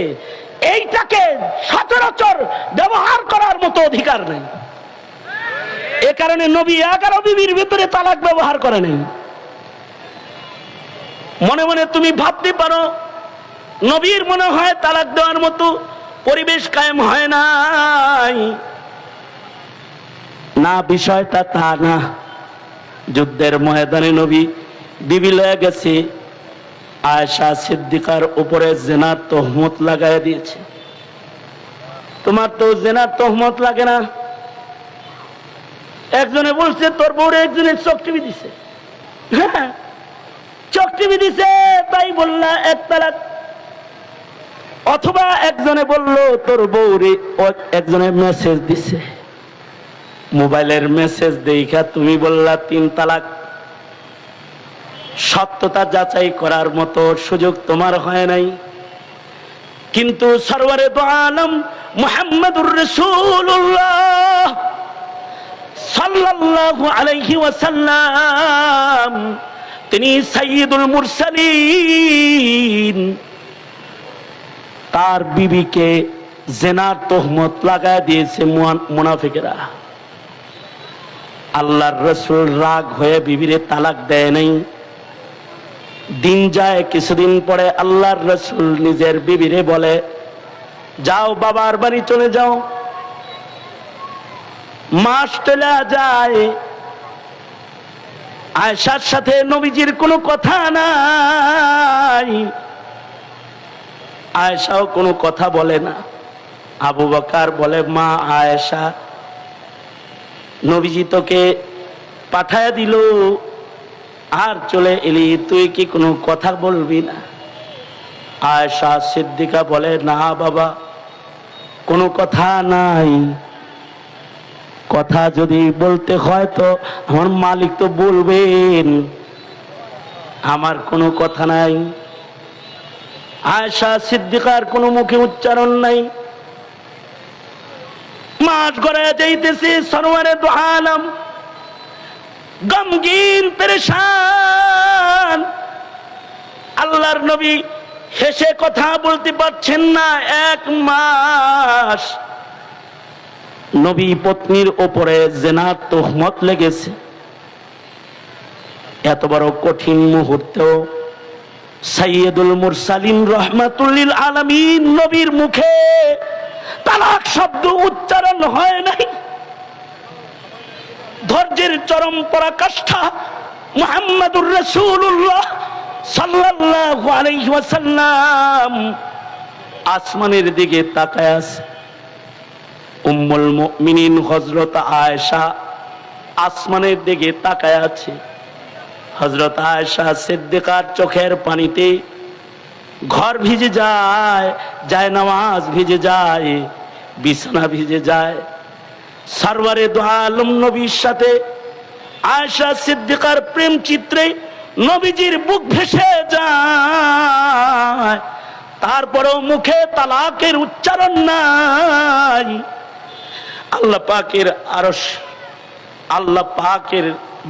এইটাকে সচরাচর ব্যবহার করার মতো অধিকার নেই। এ কারণে নবী 11 বিবির ভিতরে তালাক ব্যবহার করে নাই। মনে মনে তুমি ভাবতে পারো নবীর মনে হয় তালাক দেওয়ার মতো পরিবেশ কায়েম হয় নাই। না, বিষয়টা তা না। যুদ্ধের ময়দানে নবী বিবি লয়ে গেছে, আয়েশা সিদ্দিকার উপরে জিনার তহমত লাগায় দিয়েছে। তোমার তো জিনার তহমত লাগে না। একজনে বলছে তোর বউরে একজনের চোখ টিভি দিছে, হ্যাঁ চোখ টিভি দিছে তাই বললা 1 তালাক। অথবা একজনে বলল তোর বউরে একজনের মেসেজ দিছে, মোবাইলের মেসেজ দেখা তুমি বললা 3 তালাক। সত্যতা যাচাই করার মতো সুযোগ তোমার হয় নাই। কিন্তু সরওয়ারে দো আলম মুহাম্মদুর রাসূলুল্লাহ সাল্লাল্লাহু আলাইহি ওয়াসাল্লাম, তিনি সাইয়্যিদুল মুরসালিন, তার বিবিকে জেনার তহমত লাগায় দিয়েছে মুনাফিকেরা। আল্লাহর রাসূল রাগ হয়ে বিবিরে তালাক দেয় নাই। দিন যায়, কিছুদিন পরে আল্লাহর রাসূল নিজের বিবিরে বলে, যাও বাবার বাড়ি চলে যাও। মাস চলে যায়, আয়েশার সাথে নবীজির কোনো কথা নাই, আয়েশাও কোনো কথা বলে না। আবু বকর বলে, মা আয়েশা, নবীজি তোকে পাঠায় দিল আর চলে এলি, তুই কি কোনো কথা বলবি না? আয়েশা সিদ্দিকা বলে, না বাবা, কোনো কথা নাই। কথা যদি বলতে হয় তো আমার মালিক তো বলবেন, আমার কোনো কথা নাই। আয়েশা সিদ্দিকার কোনো মুখে উচ্চারণ নাই। মাস গড়ে যাইতেছে, সরওয়ারে দু আলম গমগীন পেরেশান। আল্লাহর নবী হেসে কথা বলতে পারছেন না। এক মাস নবী পত্নীর ওপরে জিনার তহমত লেগেছে। এত বড় কঠিন মুহূর্তেও সাইয়্যিদুল মুরসালিন রাহমাতুল লিল আলামিন নবীর মুখে তালাক শব্দ উচ্চারণ হয় নাই। ধৈর্যের চরম পরাকাষ্ঠা মুহাম্মাদুর রাসূলুল্লাহ সাল্লাল্লাহু আলাইহি ওয়াসাল্লাম আসমানের দিকে তাকায় আছে। উম্মুল মুমিনিন হযরত আয়েশা আসমানের দিকে তাকায় আছে। হযরত আয়েশা সিদ্দিকার চোখের পানিতে ঘর ভিজে যায়, জায়নামাজ ভিজে যায়, বিছানা ভিজে যায়। সরওয়ারে দু আলম নবীর সাথে আয়েশা সিদ্দিকার প্রেম চিত্রে নবীজির বুক ভেসে যায়। তারপরেও মুখে তালাকের উচ্চারণ নাই। আল্লাহ পাকের আরশ, আল্লাহ পাকের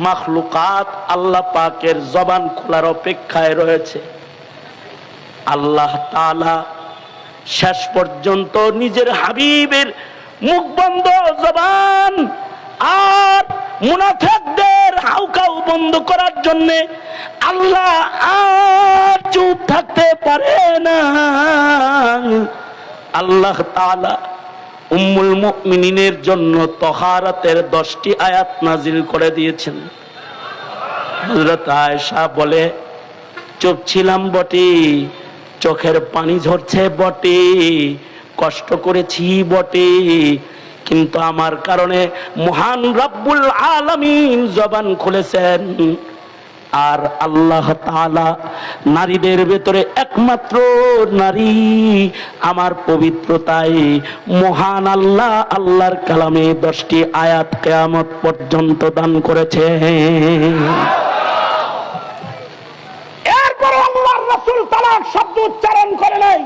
মাখলুকাত আল্লাহ পাকের জবান খোলার অপেক্ষায় রয়েছে। আল্লাহ তাআলা শেষ পর্যন্ত নিজের হাবিবের মুখ বন্ধ জবান আর মুনাফিকদের হাউকাউ বন্ধ করার জন্য আল্লাহ আর চুপ থাকতে পারে না। আল্লাহ তাআলা উম্মুল মুমিনিনের জন্য তাহারাতের 10টি আয়াত নাজিল করে দিয়েছেন। হযরত আয়েশা বলে, চুপ ছিলাম বটে, চোখের পানি ঝরছে বটে, কষ্ট করেছি বটে, কিন্তু আমার কারণে মহান রব্বুল আলামিন জবান খুলেছেন। আর আল্লাহ তাআলা নারীদের ভেতরে একমাত্র নারী আমার পবিত্রতায় মহান আল্লাহ আল্লাহর কালামে 10টি আয়াত কিয়ামত পর্যন্ত দান করেছে। এরপর আল্লাহর রাসূল তালাক শব্দ উচ্চারণ করে নাই।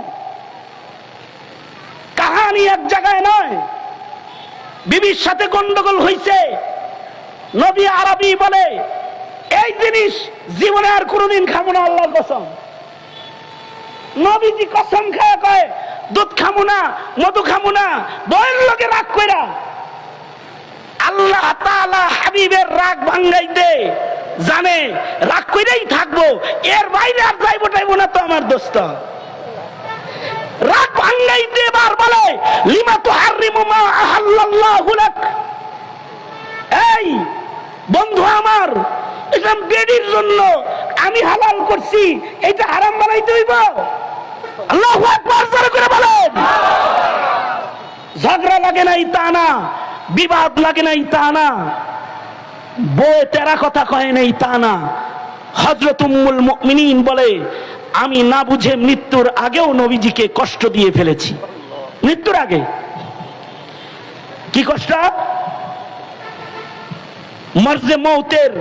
কাহিনী এক জায়গায় নয়, বিবির সাথে গন্ডগোল হইছে। নবী আরবি বলে, এই জিনিস জীবনে আর কোনোদিন খাবো না, আল্লাহর কসম। নবীজি কসম খেয়ে কয়, দুধ খাবো না, মধু খাবো না, বয়ের লোকে রাগ কইরা। আল্লাহ তাআলা হাবিবের রাগ ভাঙ্গাইতে জানে, রাগ কইরাই থাকবো, এর বাইরে আর যাইবো টাইবো না তো আমার দোস্ত। রাগ ভাঙ্গাইতে এবার বলে, লিমা তুহাররিমু মা আহাল্লাল্লাহু লাক। এই বন্ধু আমার, এটা বেডির জন্য আমি হালাল করছি, এটা হারাম বানাইতে হইব? আল্লাহু আকবার জোরে করে বলেন। ঝগড়া লাগে নাই তা না, বিবাদ লাগে নাই তা না, বউ তেরা কথা কয় নাই তা না। হযরত উম্মুল মুমিনিন বলে, আমি না বুঝে মৃত্যুর আগেও নবীজিকে কষ্ট দিয়ে ফেলেছি। মৃত্যুর আগে কি কষ্ট? মরজে মৌতের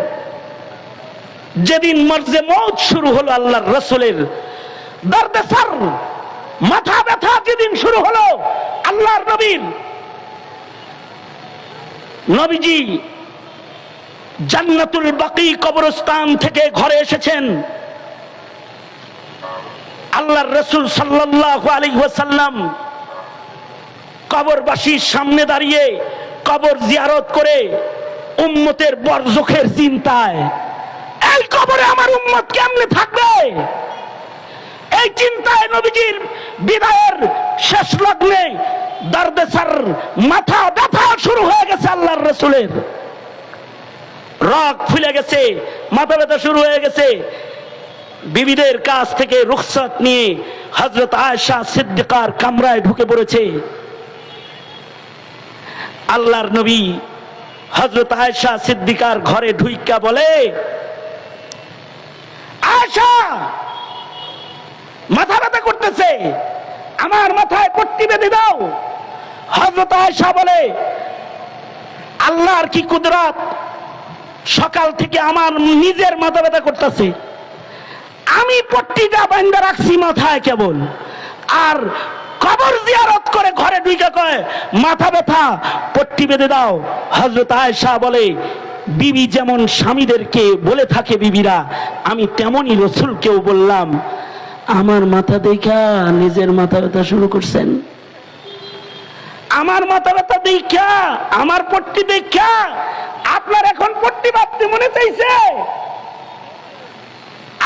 যেদিন মরজে মৌত শুরু হলো, আল্লাহর রাসূলের দর্দে সর, মাথা ব্যথা যেদিন শুরু হলো আল্লাহর নবীর, নবীজি জান্নাতুল বাকি কবরস্থান থেকে ঘরে এসেছেন। আল্লাহর রাসূল সাল্লাল্লাহু আলাইহি ওয়াসাল্লাম কবরবাসীর সামনে দাঁড়িয়ে কবর জিয়ারত করে উম্মতের বরজখের চিন্তায়, এই কবরে আমার উম্মত কেমনে থাকবে, এই চিন্তায় নবীজির বিদায়ের শেষ লগ্নে দর্দেসার মাথা ব্যথা শুরু হয়ে গেছে। আল্লাহর রাসূলের রগ ফুলে গেছে, মাথা ব্যথা শুরু হয়ে গেছে। বিবিদের কাছ থেকে রুখসত নিয়ে হযরত আয়েশা সিদ্দিকার কামরায় ঢুকে পড়েছে। আল্লাহর নবী হযরত আয়েশা সিদ্দিকার ঘরে ঢুইকা বলে, আয়েশা, মাথা ব্যথা করতেছে, আমার মাথায় পট্টি বেঁধে দাও। হযরত আয়েশা বলে, আল্লাহর কি কুদরত, সকাল থেকে আমার নিজের মাথা ব্যথা করতেছে, আমি পট্টিটা বাঁধা রাখছি মাথায় কেবল, আর কবর জিয়ারত করে ঘরে ঢুকে কয় মাথা ব্যথা, পট্টি বেঁধে দাও। হযরত আয়েশা বলে, বিবি যেমন স্বামীদেরকে বলে থাকে বিবিরা, আমি তেমনই রাসূলকেও বললাম, আমার মাথা দেখা নিজের মাথা ব্যথা শুরু করছেন, আমার মাথা ব্যথা দেখা, আমার পট্টি দেখা আপনার এখন পট্টি বাঁধতে মনে চাইছে?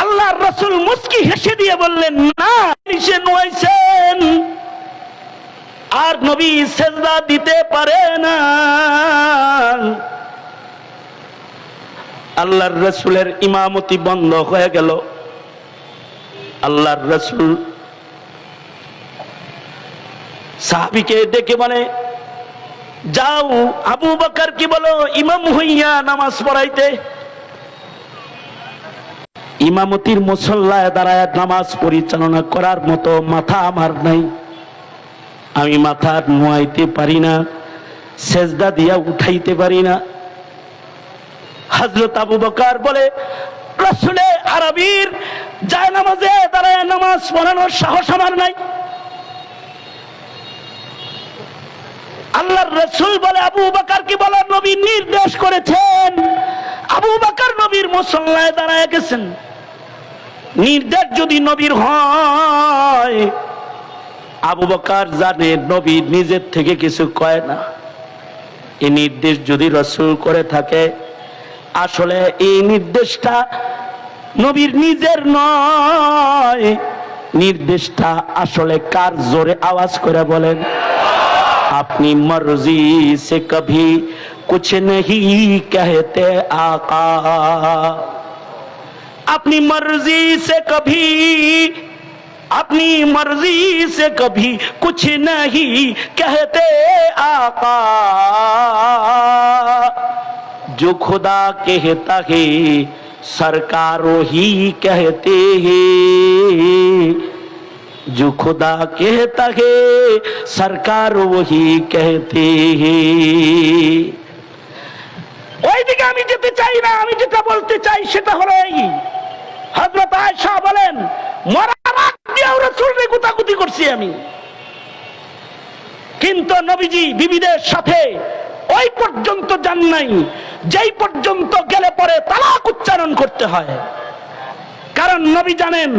আল্লাহর রাসূল মুস্কি হেসে দিয়ে বললেন, না, সে নোয়াইছেন আর নবী সেজদা দিতে পারে না। আল্লাহর রাসূলের ইমামতি বন্ধ হয়ে গেল। আল্লাহর রাসূল সাহাবীকে ডেকে বলে, যাও আবু বকর কি বলো ইমাম হইয়া নামাজ পড়াইতে। ইমামতির মুসল্লায় দাঁড়ায় নামাজ পরিচালনা করার মতো মাথা আমার নাই, আমি মাথা নোয়াইতে পারি না, সেজদা দিয়া উঠাইতে পারি না। হযরত আবু বকর বলে, রাসূলে আরবীর যায় নামাজে দাঁড়ায় নামাজ পড়ানোর সাহস আমার নাই। আল্লাহর রাসূল বলে, আবু বকর কি বলে, নবী নির্দেশ করেছেন। আবু বকর নবীর মুসল্লায় দাঁড়ায় গেছেন। নির্দেশ যদি নবীর হয়, আবু বকর জানে নবী নিজের থেকে কিছু কয় না। এই নির্দেশ যদি রাসূল করে থাকে, আসলে এই নির্দেশটা নবীর নিজের নয়, নির্দেশটা আসলে কার? জোরে আওয়াজ করে বলেন। अपनी मर्जी से कभी कुछ नहीं कहते आका, अपनी मर्जी से कभी, अपनी मर्जी से कभी कुछ नहीं कहते आका, जो खुदा कहता है सरकार ही कहते हैं, जो खुदा कहता है सरकार वही कहते हैं। ওইদিকে আমি যেতে চাই না, আমি যেটা বলতে চাই সেটা হলো এই, হযরত আয়েশা বলেন, মরার আগ দিয়েও রাসূলের গুতাগুতি করছি আমি, কিন্তু নবীজি বিবিদের সাথে ওই পর্যন্ত যান নাই যেই পর্যন্ত গেলে পরে তালাক উচ্চারণ করতে হয়। কারণ নবী জানেন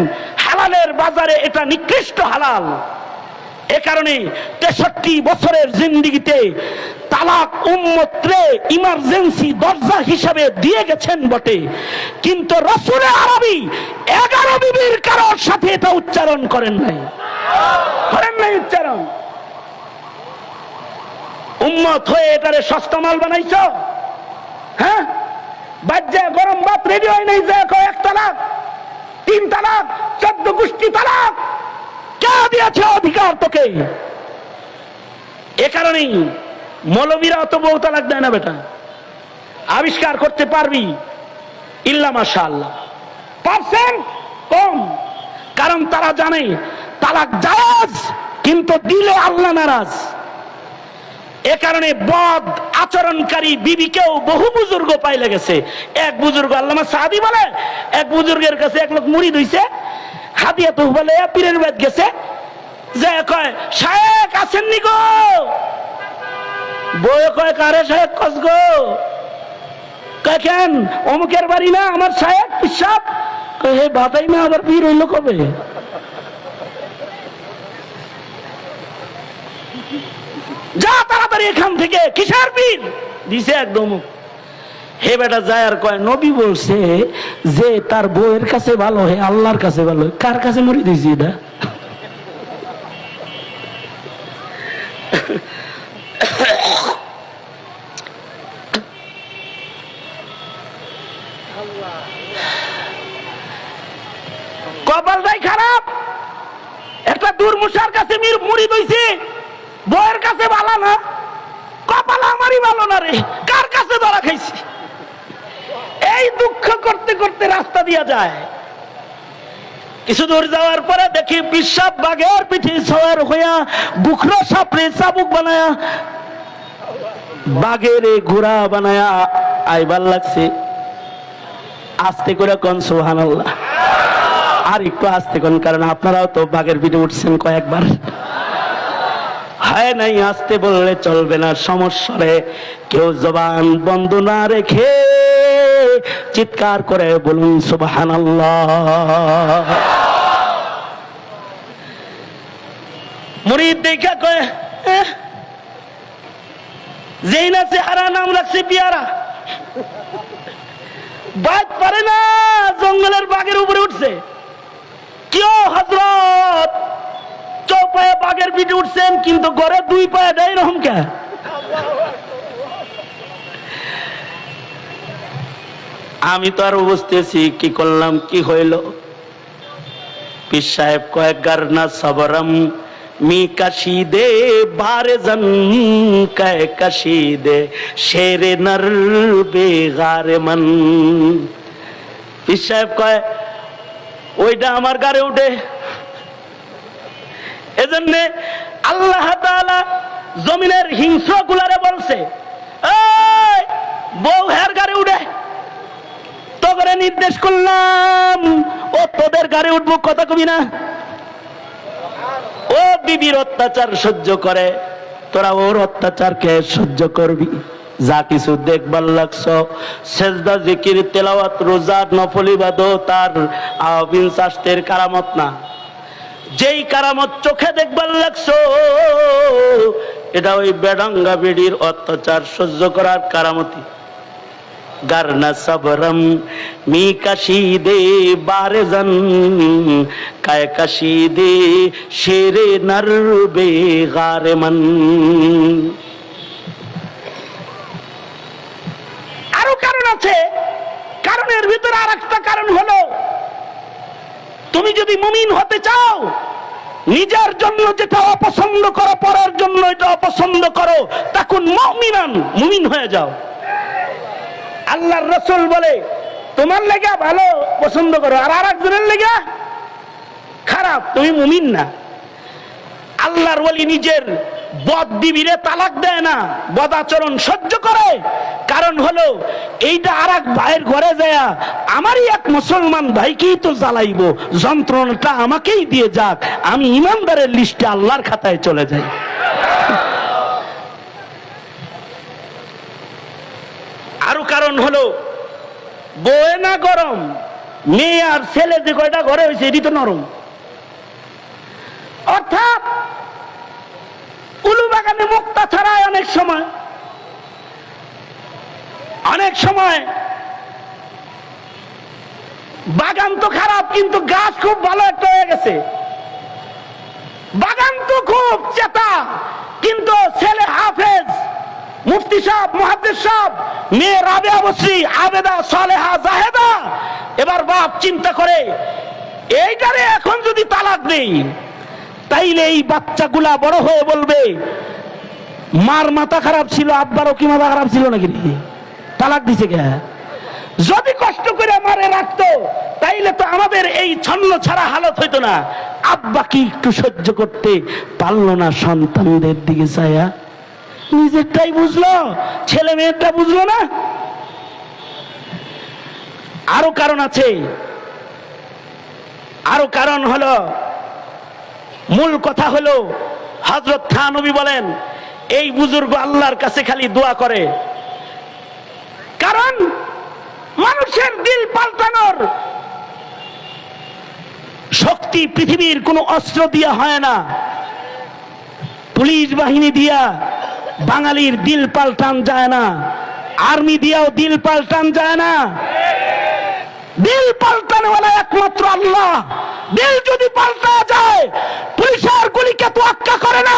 হালালের বাজারে এটা নিকৃষ্ট হালাল। এ কারণে 63 বছরের জিন্দেগিতে তালাক উম্মতরে ইমার্জেন্সি দরজা হিসাবে দিয়ে গেছেন বটে, কিন্তু রাসূলে আরবী 11 বিবির কারোর সাথে এটা উচ্চারণ করেন নাই, উচ্চারণ। উম্মত হয়ে এটারে সস্তা মাল বানাইছো। হ্যাঁ, বাজ্যে গরম ভাত রেডি হয় নাই, যে এক তালাক, 3 তালাক, 14 গোষ্ঠী তালাক, কে দিয়েছে অধিকার তোকে? এ কারণেই মৌলবীরা অত বউ তালাক দেয় না বেটা। আবিষ্কার করতে পারবি ইল্লা মাশাআল্লাহ পার্সেন্ট কম, কারণ তারা জানে তালাক জায়েজ, কিন্তু দিলে আল্লাহ নারাজ। এ কারণে বদ আচরণকারী বিবিকেও বহু বুজুর্গ পাইলে গেছে। এক বুজুর্গ, আল্লামা সাদি বলে, এক বুজুর্গের কাছে এক লোক মুড়ি ধইছে, হাদিয়া তো বলে পীরের বাদ গেছে, যে কয় শায়েখ আসেননি গো, বয়ে কয় কারে শায়েখ কস গো, কয় কেন অমুকের বাড়ি না আমার শায়েখ পিসাব, কয় হে বাতাই না আবার পীর হইল কবে? যা তাড়াতাড়ি এখান থেকে, কিসের পীর দিছে একদম। হে বেটা যায় আর কয়, নবী বলছে যে তার বউয়ের কাছে ভালো হে আল্লাহর কাছে ভালো। কার কাছে মরি দিয়েছি এটা? কপালটাই খারাপ, একটা দুর্মুষার কাছে মুড়ি দইছে, বউয়ের কাছে ভালো না। কপাল আমারই ভালো না রে, কার কাছে ধরা খাইছি। এই দুঃখ করতে করতে রাস্তা দিয়া যায়। কিছু দূর যাওয়ার পরে দেখি পিসাব বাঘের পিঠে সওয়ার হইয়া বুখরো সাপড়ে চাবুক বানায়া বাঘের ঘোড়া বানায়া আইবার লাগছে। আস্তে করে কোন সুবহানাল্লাহ, আর একটু আস্তে কোন, কারণ আপনারাও তো বাঘের পিঠে উঠছেন কয়েকবার। হয় নাই, আস্তে বললে চলবে না, সমস্যা রে। কেউ জবান বন্ধ না রেখে চিৎকার করে বলুন সুবহানাল্লাহ। মুরিদ দেখা কয়, যেই না চেহারা নাম রাখছে পিয়ারা, বাদ পারে না, জঙ্গলের বাঘের উপরে উঠছে। কেউ হযরত চৌপায়ে বাঘের পিঠে উঠছেন, কিন্তু ঘরে দুই পায়ে দেয় এরকম কে? আমি তো আর বুঝতেছি কি করলাম, কি হইল। পীর সাহেব কয়েক গারনা সবরম মি কাশি দে বারে জন কে কাশি দে শেরে নর বেগারে মন। পীর সাহেব কয়, ওইটা আমার গারে উঠে। এজন্য আল্লাহ তাআলা জমিনের হিংস্র গুলারে বলছে, এই বউ হের গারে উঠে। তোরে নির্দেশ করলাম, ও তোদের গাড়ি উঠবো, কথা কবি না। ও বিবির অত্যাচার সহ্য করে, তোরা ওর অত্যাচারকে সহ্য করবি। যা কিছু দেখবার লাগছ, সেজদা জিকির তেলাওয়াত রোজা নফল ইবাদত তার আবিন শাস্তের কারামত না। যেই কারামত চোখে দেখবার লাগছ, এটা ওই বেডাঙ্গা বেডির অত্যাচার সহ্য করার কারামতি। গারনা সবরম মি কাশি দে বারে জন কায় কাশি দে শেরে নর বেগারে মন। আরো কারণ আছে, কারণের ভিতরে আর একটা কারণ হলো, তুমি যদি মুমিন হতে চাও, নিজের জন্য যেটা অপছন্দ করো, পরের জন্য এটা অপছন্দ করো, তখন মুমিনান, মুমিন হয়ে যাও। আল্লাহর রাসূল বলে, তোমার লেগা ভালো পছন্দ করো, আর আরেকজনের লেগা খারাপ, তুমি মুমিন না। আল্লাহর ওলি নিজের বদ বিবিরে তালাক দেয় না, বদ আচরণ সহ্য করে। কারণ হলো এইটা আরেক ভাইয়ের ঘরে যায়, আমারই এক মুসলমান ভাইকেই তো জ্বালাইব, যন্ত্রণাটা আমাকেই দিয়ে যাক, আমি ইমানদারের লিস্টে আল্লাহর খাতায় চলে যাই। আরো কারণ হলো, বউয়ে না গরম, মেয়ে আর ছেলে যে কয়টা ঘরে হয়েছে এটি তো নরম। অর্থাৎ উলু বাগানে মুক্তা ছাড়ায় অনেক সময় বাগান তো খারাপ, কিন্তু গাছ খুব ভালো একটা হয়ে গেছে। বাগান তো খুব চেতা, কিন্তু ছেলে হাফেজ, মুফতি সাহেব, মুহাদ্দিস সাহেব, মেয়ে রাবেয়া বসরি, আবেদা, সালেহা, জাহেদা। এবার বাপ চিন্তা করে, এইটারে এখন যদি তালাক দেই, তাইলে এই বাচ্চাগুলা বড় হয়ে বলবে মার মাথা খারাপ ছিল, আব্বারও কি মাথা খারাপ ছিল নাকি, তালাক দিছে কে? যদি কষ্ট করে মারে রাখতো, তাইলে তো আমাদের এই ছন্ন ছাড়া হালত হইতো না। আব্বা কি একটু সহ্য করতে পারলো না সন্তানদের দিকে চায়া? নিজেরটাই বুঝলো, ছেলে মেয়েরটা বুঝলো না। আরো কারণ আছে, আরো কারণ হলো, মূল কথা হলো, হযরত থানবী বলেন, এই বুজুর্গ আল্লাহর কাছে খালি দোয়া করে। কারণ মানুষের দিল পাল্টানোর শক্তি পৃথিবীর কোন অস্ত্র দিয়া হয় না, পুলিশ বাহিনী দিয়া বাঙালির দিল পাল্টান যায় না, আর্মি দিয়েও দিল পাল্টান যায় না। দিল পাল্টানো হলে একমাত্র আল্লাহ। দিল যদি পাল্টা যায়, পুলিশের গুলিকে তো আক্কা করে না,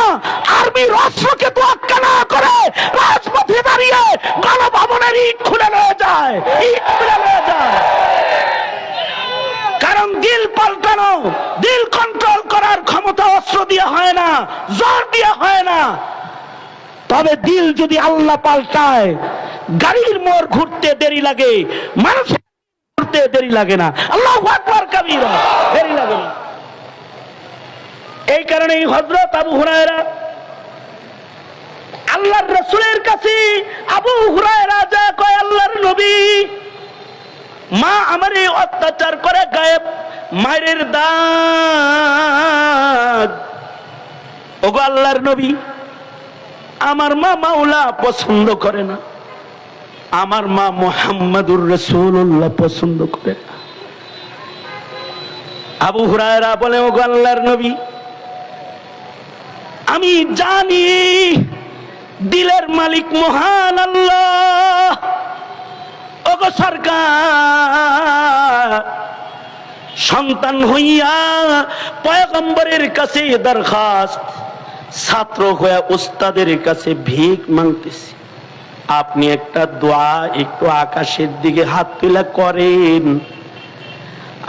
আর্মির অস্ত্রকে তো আক্কা না করে রাজপথে দাঁড়িয়ে গণভবনের ইট খুলে নিয়ে যায়, ইট খুলে নিয়ে যায়। কারণ দিল পাল্টানো, দিল কন্ট্রোল করার ক্ষমতা অস্ত্র দিয়ে হয় না, জোর দিয়ে হয় না। তবে দিল যদি আল্লাহ পাল্টায়, গাড়ির মোড় ঘুরতে দেরি লাগে, মানুষের ঘুরতে দেরি লাগে না। আল্লাহু আকবার কাবীরা, দেরি লাগে না। এই কারণেই হযরত আবু হুরায়রা আল্লাহর রাসূলের কাছে, আবু হুরায়রা যা কয়, আল্লাহর নবী, মা আমারে অত্যাচার করে, গায়েব মায়ের দাগ। ওগো আল্লাহর নবী, আমার মা মাওলা পছন্দ করে না, আমার মা মুহাম্মাদুর রাসূলুল্লাহ পছন্দ করে না। আবু হুরায়রা বলে, ওগো আল্লাহর নবী, আমি জানি দিলের মালিক মহান আল্লাহ। ওগো সরকার, সন্তান হইয়া পয়গম্বরের কাছে দরখাস্ত, ছাত্র হয়ে উস্তাদের কাছে ভিক মাংতেছি, আপনি একটা দোয়া একটু আকাশের দিকে হাত তুলে করেন,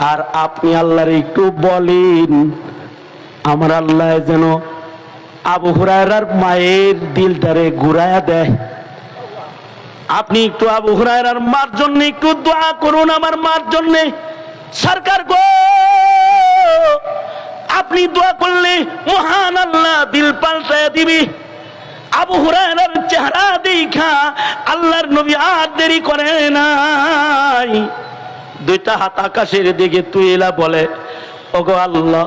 আর আপনি আল্লাহর একটু বলেন, আমার আল্লাহ যেন আবু হুরায়রার মায়ের দিলটারে ঘুরায়া দেয়। আপনি একটু আবু হুরায়রার মার জন্য একটু দোয়া করুন, আমার মার জন্য। সরকার গো, আপনি দোয়া করলে মহান আল্লাহ দিল পাল্টায় দিবি। আবু হুরায়রার চেহারা দেখা আল্লাহর নবী আর দেরি করে নাই, দুইটা হাত আকাশের দিকে তুইলা বলে, ওগো আল্লাহ,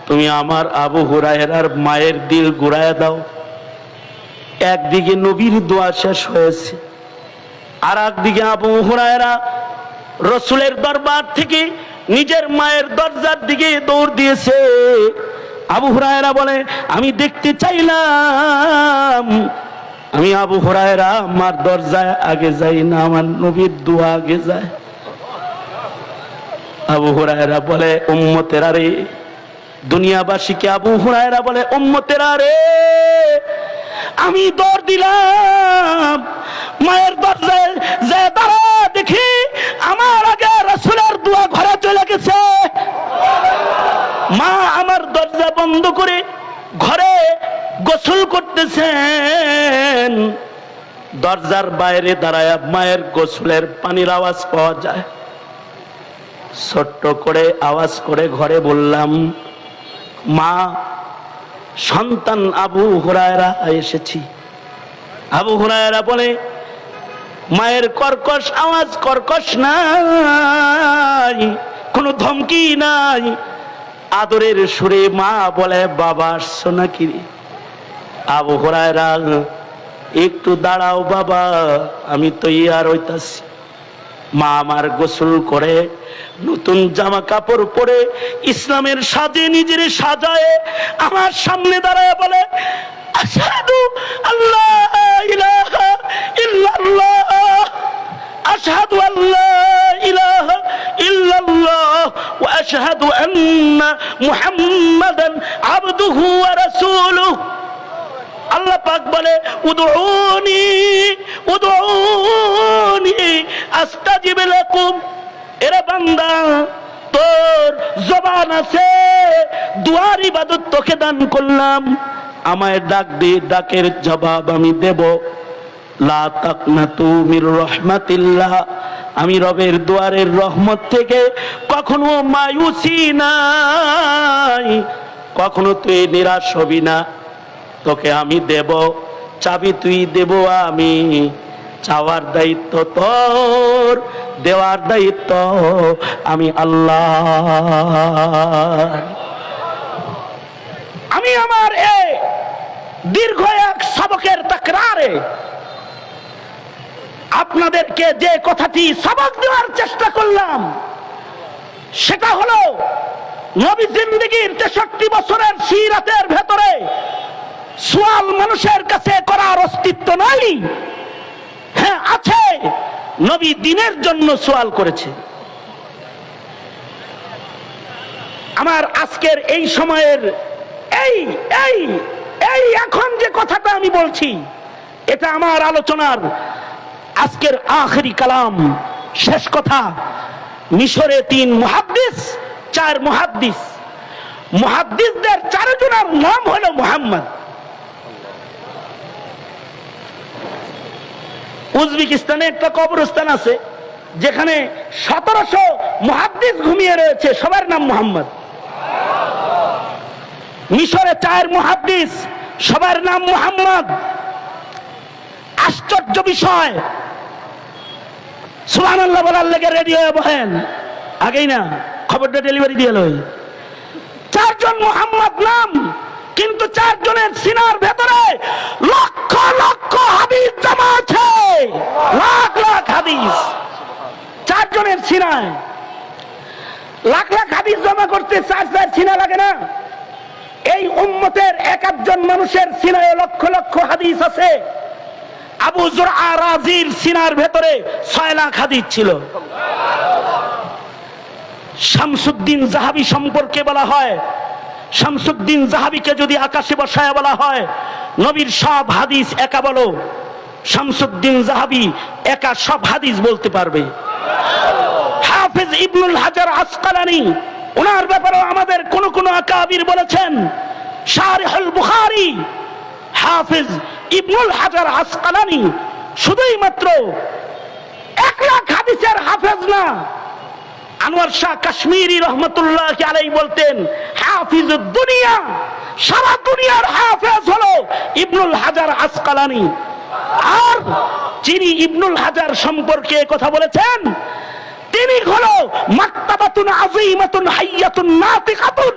তুমি আমার আবু হুরায়রার মায়ের দিল ঘুরায় দাও। একদিকে নবীর দোয়া শেষ হয়েছে, আর একদিকে আবু হুরায়রা রাসূলের দরবার থেকে নিজের মায়ের দরজার দিকে দৌড় দিয়েছে। আবু হুরায়রা বলে, আমি দেখতে চাইলাম, আমি আবু হুরায়রা আমার দরজায় আগে যাই না, আমার নবীর দোয়া আগে যায়। আবু হুরায়রা বলে, উম্মতেরা রে, দুনিয়াবাসীকে আবু হুরায়রা বলে, উম্মতেরা রে, আমি দৌড় দিলাম, মায়ের দরজায় যে দাঁড়া দেখি আমার আগে রাসূলের দোয়া ঘরে চলে গেছে। মা আমার দরজা বন্ধ করে ঘরে গোসল করতেছেন, দরজার বাইরে দাঁড়ায় মায়ের গোসলের পানির আওয়াজ পাওয়া যায়। ছোট্ট করে আওয়াজ করে ঘরে বললাম, মা, সন্তান আবু হুরায়রা এসেছি। আবু হুরায়রা বলে, মায়ের কর্কশ আওয়াজ, কর্কশ নাই, কোনো ধমকি নাই, আদরের সুরে মা বলে, বাবা আসছো নাকি? আবু হুরায়রা, একটু দাঁড়াও বাবা, আমি তো ইয়ার হইতাছি। মা আমার গোসল করে নতুন জামা কাপড় পরে ইসলামের সাজে নিজের সাজায় আমার সামনে দাঁড়ায় বলে, আশহাদু আল্লা ইলাহা ইল্লাল্লাহ, আশহাদু আল্লা ইলাহা ইল্লাল্লাহ ওয়া আশহাদু আন্না মুহাম্মাদান আবদুহু ওয়া রাসূলুহু। আল্লাহ পাক বলে, উদউনি উদউনি আস্তাজিব লাকুম। এরে বান্দা, তোর জবান আছে, দুয়ার ইবাদত তোকে দান করলাম, আমায় ডাক দে, ডাকের জবাব আমি দেব। লা তাকনাতু মির রাহমাতিল্লাহ, আমি রবের দুয়ারের রহমত থেকে কখনো মায়ুসি নাই, কখনো তুই নিরাশ হবি না, তোকে আমি দেব, চাবি তুই দেব আমি, চাওয়ার দায়িত্ব তোর, দেওয়ার দায়িত্ব আমি আল্লাহ। আমি আমার এই দীর্ঘ এক সবকের তাকরারে আপনাদেরকে যে কথাটি সবক দেওয়ার চেষ্টা করলাম, সেটা হলো নবী জিন্দেগীর 63 বছরের সিরাতের ভেতরে সোয়াল মানুষের কাছে করার অস্তিত্ব নাই? হ্যাঁ আছে। নবী দ্বীনের জন্য সোয়াল করেছে। আমার আজকের এই সময়ের এই এই এই এখন যে কথাটা আমি বলছি, এটা আমার আলোচনার আজকের আখেরি কালাম, শেষ কথা। মিশরে 3 মুহাদ্দিস, 4 মুহাদ্দিস। মুহাদ্দিসদের 4 জনের নাম হলো মুহাম্মদ। উজবেকিস্তানে একটা কবরস্থান আছে যেখানে 1700 মুহাদ্দিস ঘুমিয়ে রয়েছে, সবার নাম মুহাম্মদ। মিশরে 4 মুহাদ্দিস, সবার নাম মুহাম্মদ। আশ্চর্য বিষয়, সুবহানাল্লাহ বলার লেগে রেডি হয়ে বহেন, আগেই না খবরটা ডেলিভারি দিয়ে লই। 4 জন মুহাম্মদ নাম, কিন্তু 4 জনের সিনার ভেতরে লক্ষ লক্ষ হাদিস জমা আছে, লাখ লাখ হাদিস। 4 জনের সিনায় লাখ লাখ হাদিস জমা করতে 4 সিনা লাগে না? এই উম্মতের এক একজন মানুষের সিনায় লক্ষ লক্ষ হাদিস আছে। আবু যুরআ রাজির সিনার ভেতরে 6 লাখ হাদিস ছিল। শামসুদ্দিন জাহাবি সম্পর্কে বলা হয়, শামসুদ্দিন জাহাবিকে যদি আকাশে বসায় বলা হয় নবীর সব হাদিস একা বলো, শামসুদ্দিন জাহাবি একা সব হাদিস বলতে পারবে। হাফেজ ইবনুল হাজার আসকালানি, ওনার ব্যাপারে আমাদের কোন কোন আকাবির বলেছেন শারিহুল বুখারী, হাফেজ ইবনুল হাজার আসকালানি শুধুই মাত্র 1 লাখ হাদিসের হাফেজ না। আনোয়ার শাহ কাশ্মীরি রহমতুল্লাহ আলাইহি বলতেন হাফিজুদ দুনিয়া, সারা দুনিয়ার হাফেজ হলো ইবনুল হাজার আসকালানি। আর যিনি ইবনুল হাজার সম্পর্কে কথা বলেছেন তিনি হলো মাকতাবাতুন আযীমাতুন হাইয়াতুন নাতিকাতুন,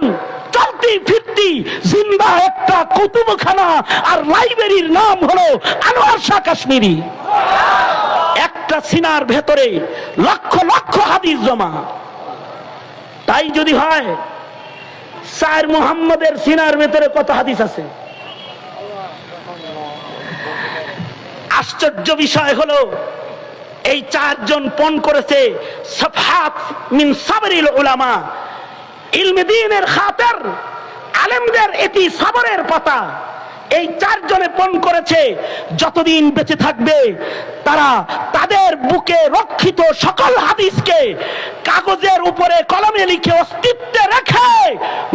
চলতি ফিরতি জিন্দা একটা কুতুবখানা, আর লাইব্রেরির নাম হলো আনোয়ার শাহ কাশ্মীরি। একটা সিনার ভেতরে লক্ষ লক্ষ হাদিস জমা। তাই যদি হয় 4 মুহাম্মদের সিনার ভেতরে কত হাদিস আছে? আশ্চর্য বিষয় হলো এই 4 জন পণ করেছে সাফহাত মিন সাবরিল উলামা, ইলমে দ্বীনের খাতির, আলেমদের এটি সাবরের পাতা। এই 4 জনে পণ করেছে যতদিন বেঁচে থাকবে তারা তাদের বুকে রক্ষিত সকল হাদিসকে কাগজের উপরে কলমে লিখে অস্তিত্বে রেখে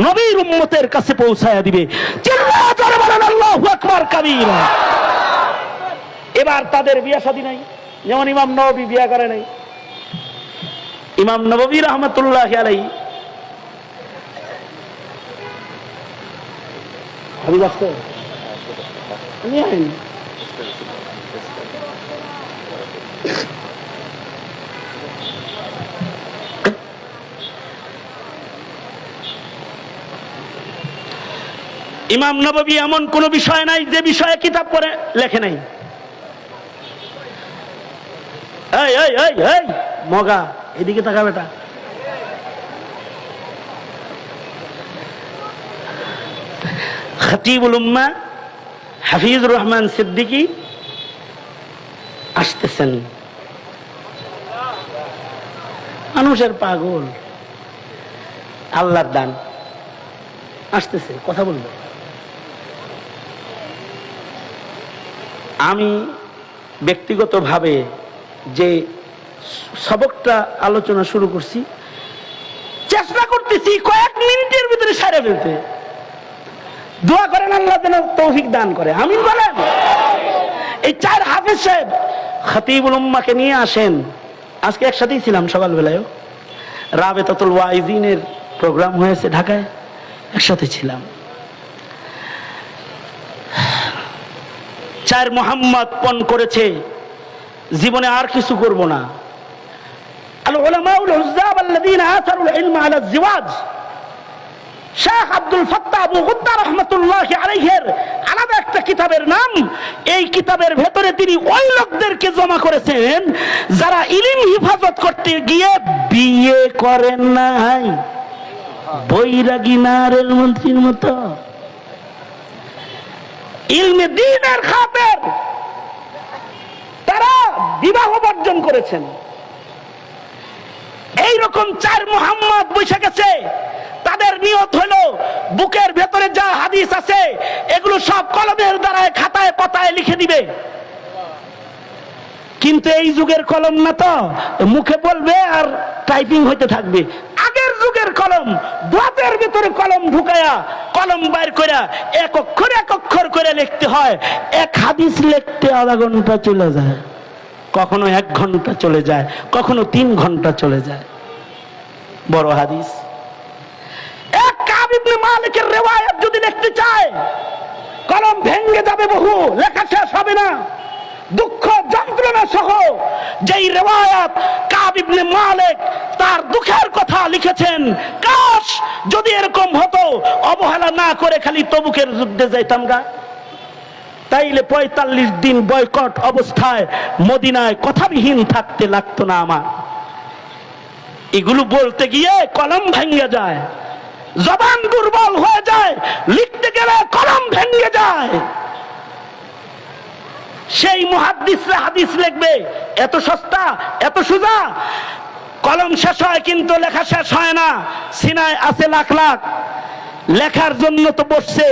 নবীর উম্মতের কাছে পৌঁছায়া দিবে। চিল্লায়া জোরে বলেন আল্লাহু আকবার কাবীরা। এবার তাদের বিয়ে শাদী নাই, যেমন ইমাম নববী বিয়ে করে নাই। ইমাম নববী রাহমাতুল্লাহি আলাইহি হাদিস আছে ইমাম নববী এমন কোন বিষয় নাই যে বিষয়ে কিতাব পড়ে লেখে নাই। এই এই এই এই মগা, এদিকে তাকা বেটা। খতিবুল উম্মাহ হাফিজুর রহমান সিদ্দিকী আসতেছেন। মানুষের পাগল, আল্লাহর দান, আসতেছে, কথা বলবে। আমি ব্যক্তিগতভাবে যে সবকটা আলোচনা শুরু করছি, চেষ্টা করতেছি কয়েক মিনিটের ভিতরে সারে ফেলতে। দোয়া করেন আল্লাহ যেন তৌফিক দান করে, আমিন বলেন। এই 4 হাফেজ সাহেব খতিবুল উম্মাহকে নিয়ে আসেন। আজকে একসাথেই ছিলাম, সকালবেলায় রাবেতাতুল ওয়াইজিনের প্রোগ্রাম হয়েছে ঢাকায়, একসাথে ছিলাম। 4 মুহাম্মদ পণ করেছে, জীবনে আর কিছু করব না। আল উলামাউল হুজ্জাব আল্লাযীনা আসারুল ইলমা আলা জিওয়াজ, শেখ আব্দুল ফাত্তাহ আবু গুদ্দা রহমতুল্লাহি আলাইহির আলাদা একটা কিতাবের নাম। এই কিতাবের ভেতরে তিনি ওই লোকদেরকে জমা করেছেন যারা ইলম হিফাজত করতে গিয়ে বিয়ে করেন নাই, বৈরাগী নারেল মন্ত্রীর মতো। ইলমে দ্বীনের খাতির তারা বিবাহ বর্জন করেছেন। এইরকম 4 মুহাম্মদ বসে গেছে, তাদের নিয়ত হলো বুকের ভেতরে যা হাদিস আছে এগুলো সব কলমের দ্বারা খাতায় পাতায় লিখে দিবে। কিন্তু এই যুগের কলম না, তো মুখে বলবে আর টাইপিং হইতে থাকবে। আগের যুগের কলম দাঁতের ভিতরে কলম ঢুকায়া কলম বাইর করে এক অক্ষর করে লিখতে হয়। এক হাদিস লিখতে আধা ঘন্টা চলে যায়, কখনো 1 ঘন্টা চলে যায়, কখনো 3 ঘন্টা চলে যায়। বড় হাদিস এক কাব ইবনে মালিকের রিওয়ায়াত যদি লিখতে চায় কলম ভেঙে যাবে, বহু লেখা শেষ হবে না। দুঃখ যন্ত্রণা সহ যেই রিওয়ায়াত কাব ইবনে মালিক তার দুঃখের কথা লিখেছেন, কাশ যদি এরকম হতো অবহেলা না করে খালি তবুকের যুদ্ধে যাইতাম গা, তাইলে 45 দিন বয়কট অবস্থায় মদিনায় কথাবিহীন থাকতে লাগতো না আমার। এগুলো বলতে গিয়ে কলম ভেঙে যায়, জবান দুর্বল হয়ে যায়, লিখতে গেলে কলম ভেঙে যায়। সেই মুহাদ্দিসরা হাদিস লিখবে, এত সস্তা এত সোজা। কলম শেষ হয় কিন্তু লেখা শেষ হয় না, সিনায় আছে লাখ লাখ। লেখার জন্য তো বসছে,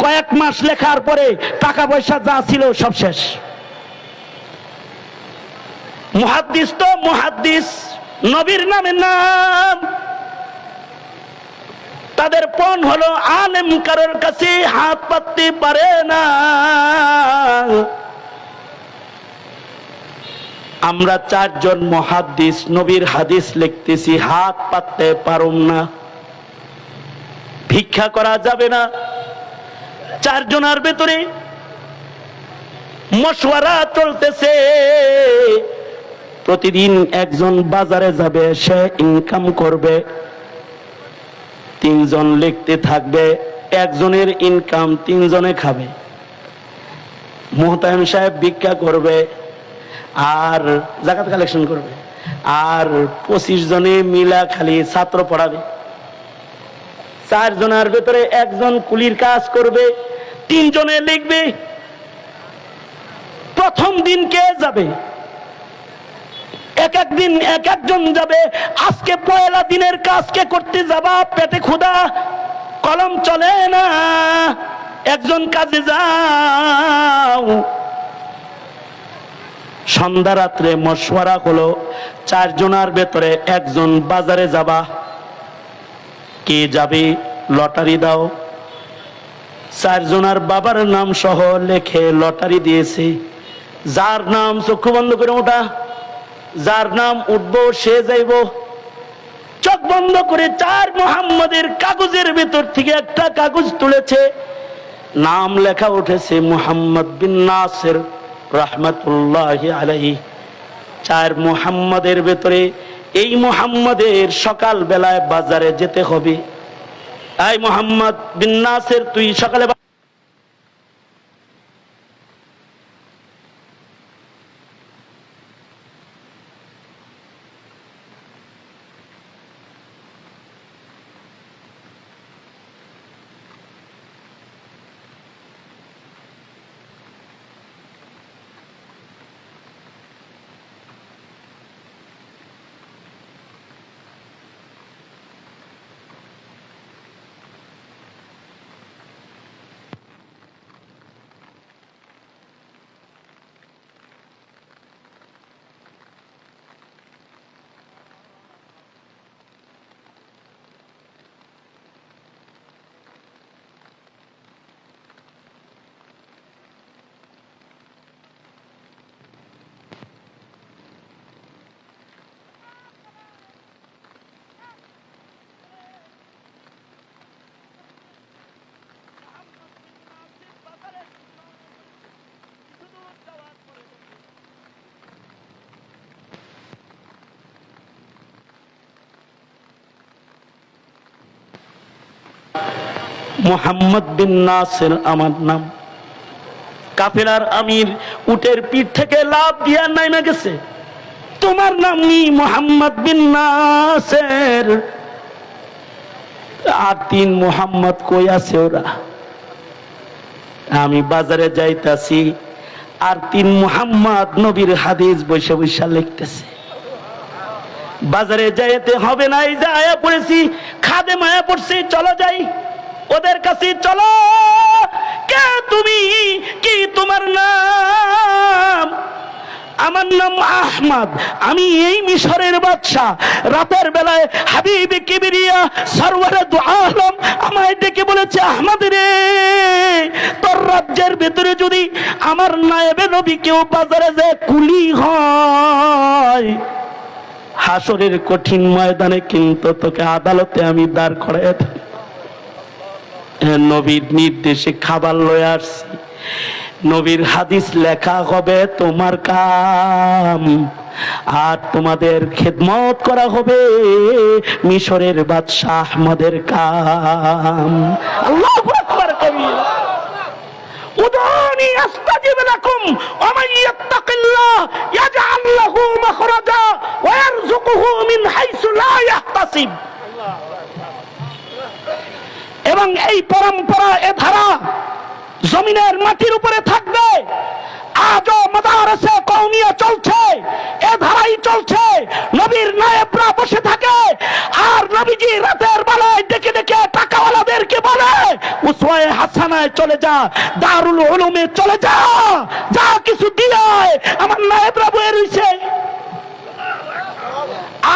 কয়েক মাস লেখার পরে টাকা পয়সা যা ছিল সব শেষ। মুহাদ্দিস তো মুহাদ্দিস, নবীর নামের নাম। তাদের পণ হলো আলেম কারোর কাছে হাত পাততে পারে না। আমরা 4 জন মুহাদ্দিস নবীর হাদিস লিখতেছি, হাত পাততে পারুম না, ভিক্ষা করা যাবে না। 4 জনের ভেতরে মশওয়ারা চলতেছে, প্রতিদিন একজন বাজারে যাবে, সে ইনকাম করবে, 3 জন লিখতে থাকবে, একজনের ইনকাম 3 জনে খাবে। মুহতামিম সাহেব ভিক্ষা করবে আর জাকাত কালেকশন করবে, আর 25 জনে মিলা খালি ছাত্র পড়াবে। 4 জনের ভেতরে একজন কুলির কাজ করবে, 3 জনে লিখবে। প্রথম দিন কে যাবে? এক দিন এক একজন যাবে। আজকে পয়লা দিনের কাজ কে করতে যাবা? পেটে ক্ষুধা, কলম চলে না, একজন কাজে যাও। সন্ধ্যা রাত্রে মশওয়ারা হলো, 4 জনের ভেতরে একজন বাজারে যাবা। কে যাবে? লটারি দাও। 4 জনের বাবার নাম সহ লেখে লটারি দিয়েছে। যার নাম চক্ষু বন্ধ করে ওঠা, যার নাম উঠবো সে যাইব। চোখ বন্ধ করে 4 মুহাম্মদের কাগজের ভেতর থেকে একটা কাগজ তুলেছে, নাম লেখা উঠেছে মুহাম্মদ বিন নাসির রাহমাতুল্লাহি আলাইহি। 4 মুহাম্মদের ভেতরে এই মুহাম্মদের সকাল বেলায় বাজারে যেতে হবে। এই মুহাম্মদ বিন নাসির, তুই সকালে মুহাম্মদ বিন নাসির আমার নাম। কাফেলার আমির উটের পিঠ থেকে লাফ দিয়া নাইমা গেছে, তোমার নাম নি মুহাম্মদ বিন নাসির। আর 3 মুহাম্মদ কই আছে ওরা? আমি বাজারে যাইতাছি আর 3 মুহাম্মদ নবীর হাদিস বৈশা বৈশা লিখতেছে। বাজারে যাইতে হবে না, এই যে আয়া পড়েছি, খাদেম আয়া পড়ছি, চলো যাই ওদের কাছে, চলো। কে তুমি, কি তোমার নাম? আমার নাম আহমদ, আমি এই মিশরের বাদশাহ। রাতের বেলায় হাবিবে কিবরিয়া সরওয়ারে দু আলম আমায় ডেকে বলেছে, আহমদ রে, তোর রাজ্যের ভেতরে যদি আমার নায়েবে নবী কেউ বাজারে যায় কুলি হয়, হাসরের কঠিন ময়দানে কিন্তু তোকে আদালতে আমি দাঁড় করাই দেব। নবীর নির্দেশে খাবার লয়ে আসছি, নবীর হাদিস লেখা হবে তোমার কাম, আর তোমাদের খেদমত করা হবে মিশরের বাদশাহ আহমদের কাম। আল্লাহু আকবার কবিরা। উদুনি আস্তাজিব লাকুম ওয়া মান ইয়াত্তাকিল্লাহ ইয়াজআল লাহু মাখরাজা ওয়া ইয়ারযুকুহু মিন হাইসু লা ইয়াহতাসিব। এবং এই পরম্পরা, এ ধারা জমিনের মাটির উপরে থাকবে। আজও মাদারসে কওমিয়া চলছে, এ ধারাই চলছে। নবীর নায়েবরা বসে থাকে আর নবীজি রাতের বেলায় ডেকে ডেকে টাকাওয়ালাদেরকে বলে, উসওয়ায়ে হাসানায় চলে যা, দারুল উলুমে চলে যা, যা কিছু দিয়ে আমার নায়েবরা বয়ে রইছে।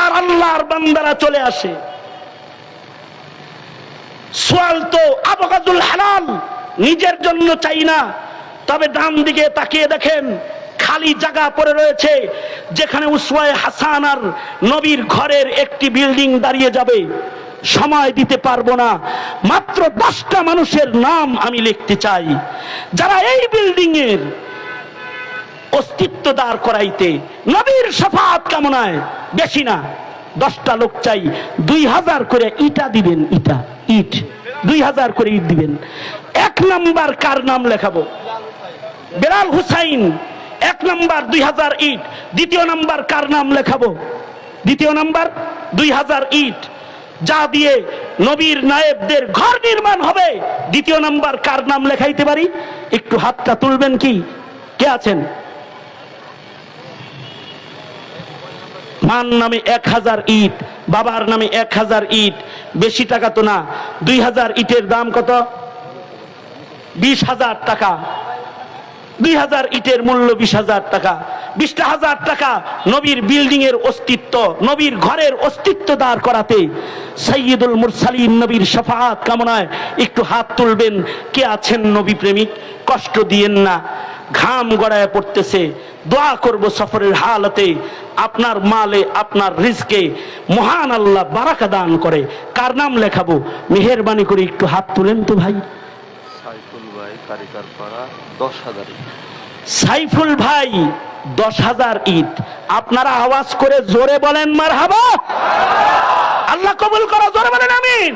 আর আল্লাহর বান্দারা চলে আসে। সোয়াল তো আবগাজুল হালাল, নিজের জন্য চাই না। তবে ডান দিকে তাকিয়ে দেখেন, খালি জায়গা পড়ে রয়েছে, যেখানে উসওয়ায়ে হাসানার নবীর ঘরের একটি বিল্ডিং দাঁড়িয়ে যাবে। সময় দিতে পারবো না, মাত্র 10টা মানুষের নাম আমি লিখতে চাই, যারা এই বিল্ডিং এর অস্তিত্ব দাঁড় করাইতে নবীর শাফাআত কামনায়, বেশি না 10টা লোক চাই। 2000 করে ইটা দিবেন, ইট 2000 করে ইট দিবেন। 1 নাম্বার কার নাম লেখাবো? বেলাল হুসাইন, 1 নাম্বার 2000 ইট। দ্বিতীয় নাম্বার কার নাম লেখাবো? দ্বিতীয় নাম্বার 2000 ইট, যা দিয়ে নবীর নায়েবদের ঘর নির্মাণ হবে। দ্বিতীয় নাম্বার কার নাম লেখাইতে পারি? একটু হাতটা তুলবেন কি, কে আছেন? মান নামে 1000 ইট, বাবার নামে 1000 ইট। বেশি টাকা তো না, 2000 ইটের দাম কত? 20,000 টাকা। 2000 ইটের মূল্য 20,000 টাকা। 20,000 টাকা নবীর বিল্ডিং এর অস্তিত্ব, নবীর ঘরের অস্তিত্ব দাঁড় করাতে। সাইয়্যিদুল মুরসালিন নবীর শাফাআত কামনায় একটু হাত তুলবেন কে আছেন নবী প্রেমিক? কষ্ট দিয়েন না, ঘাম গড়ায় পড়তেছে। দোয়া করব সফরের হালতে আপনার মালে, আপনার রিজকে মহান আল্লাহ বারাকা দান করে। কার নাম লেখাবো? মেহেরবানি করে একটু হাত তুলেন তো ভাই। সাইফুল ভাই, কারিকার পাড়া, 10,000 ইট। সাইফুল ভাই 10,000 ইট। আপনারা আওয়াজ করে জোরে বলেন মারহাবা। আল্লাহ কবুল করো, জোরে বলেন আমিন।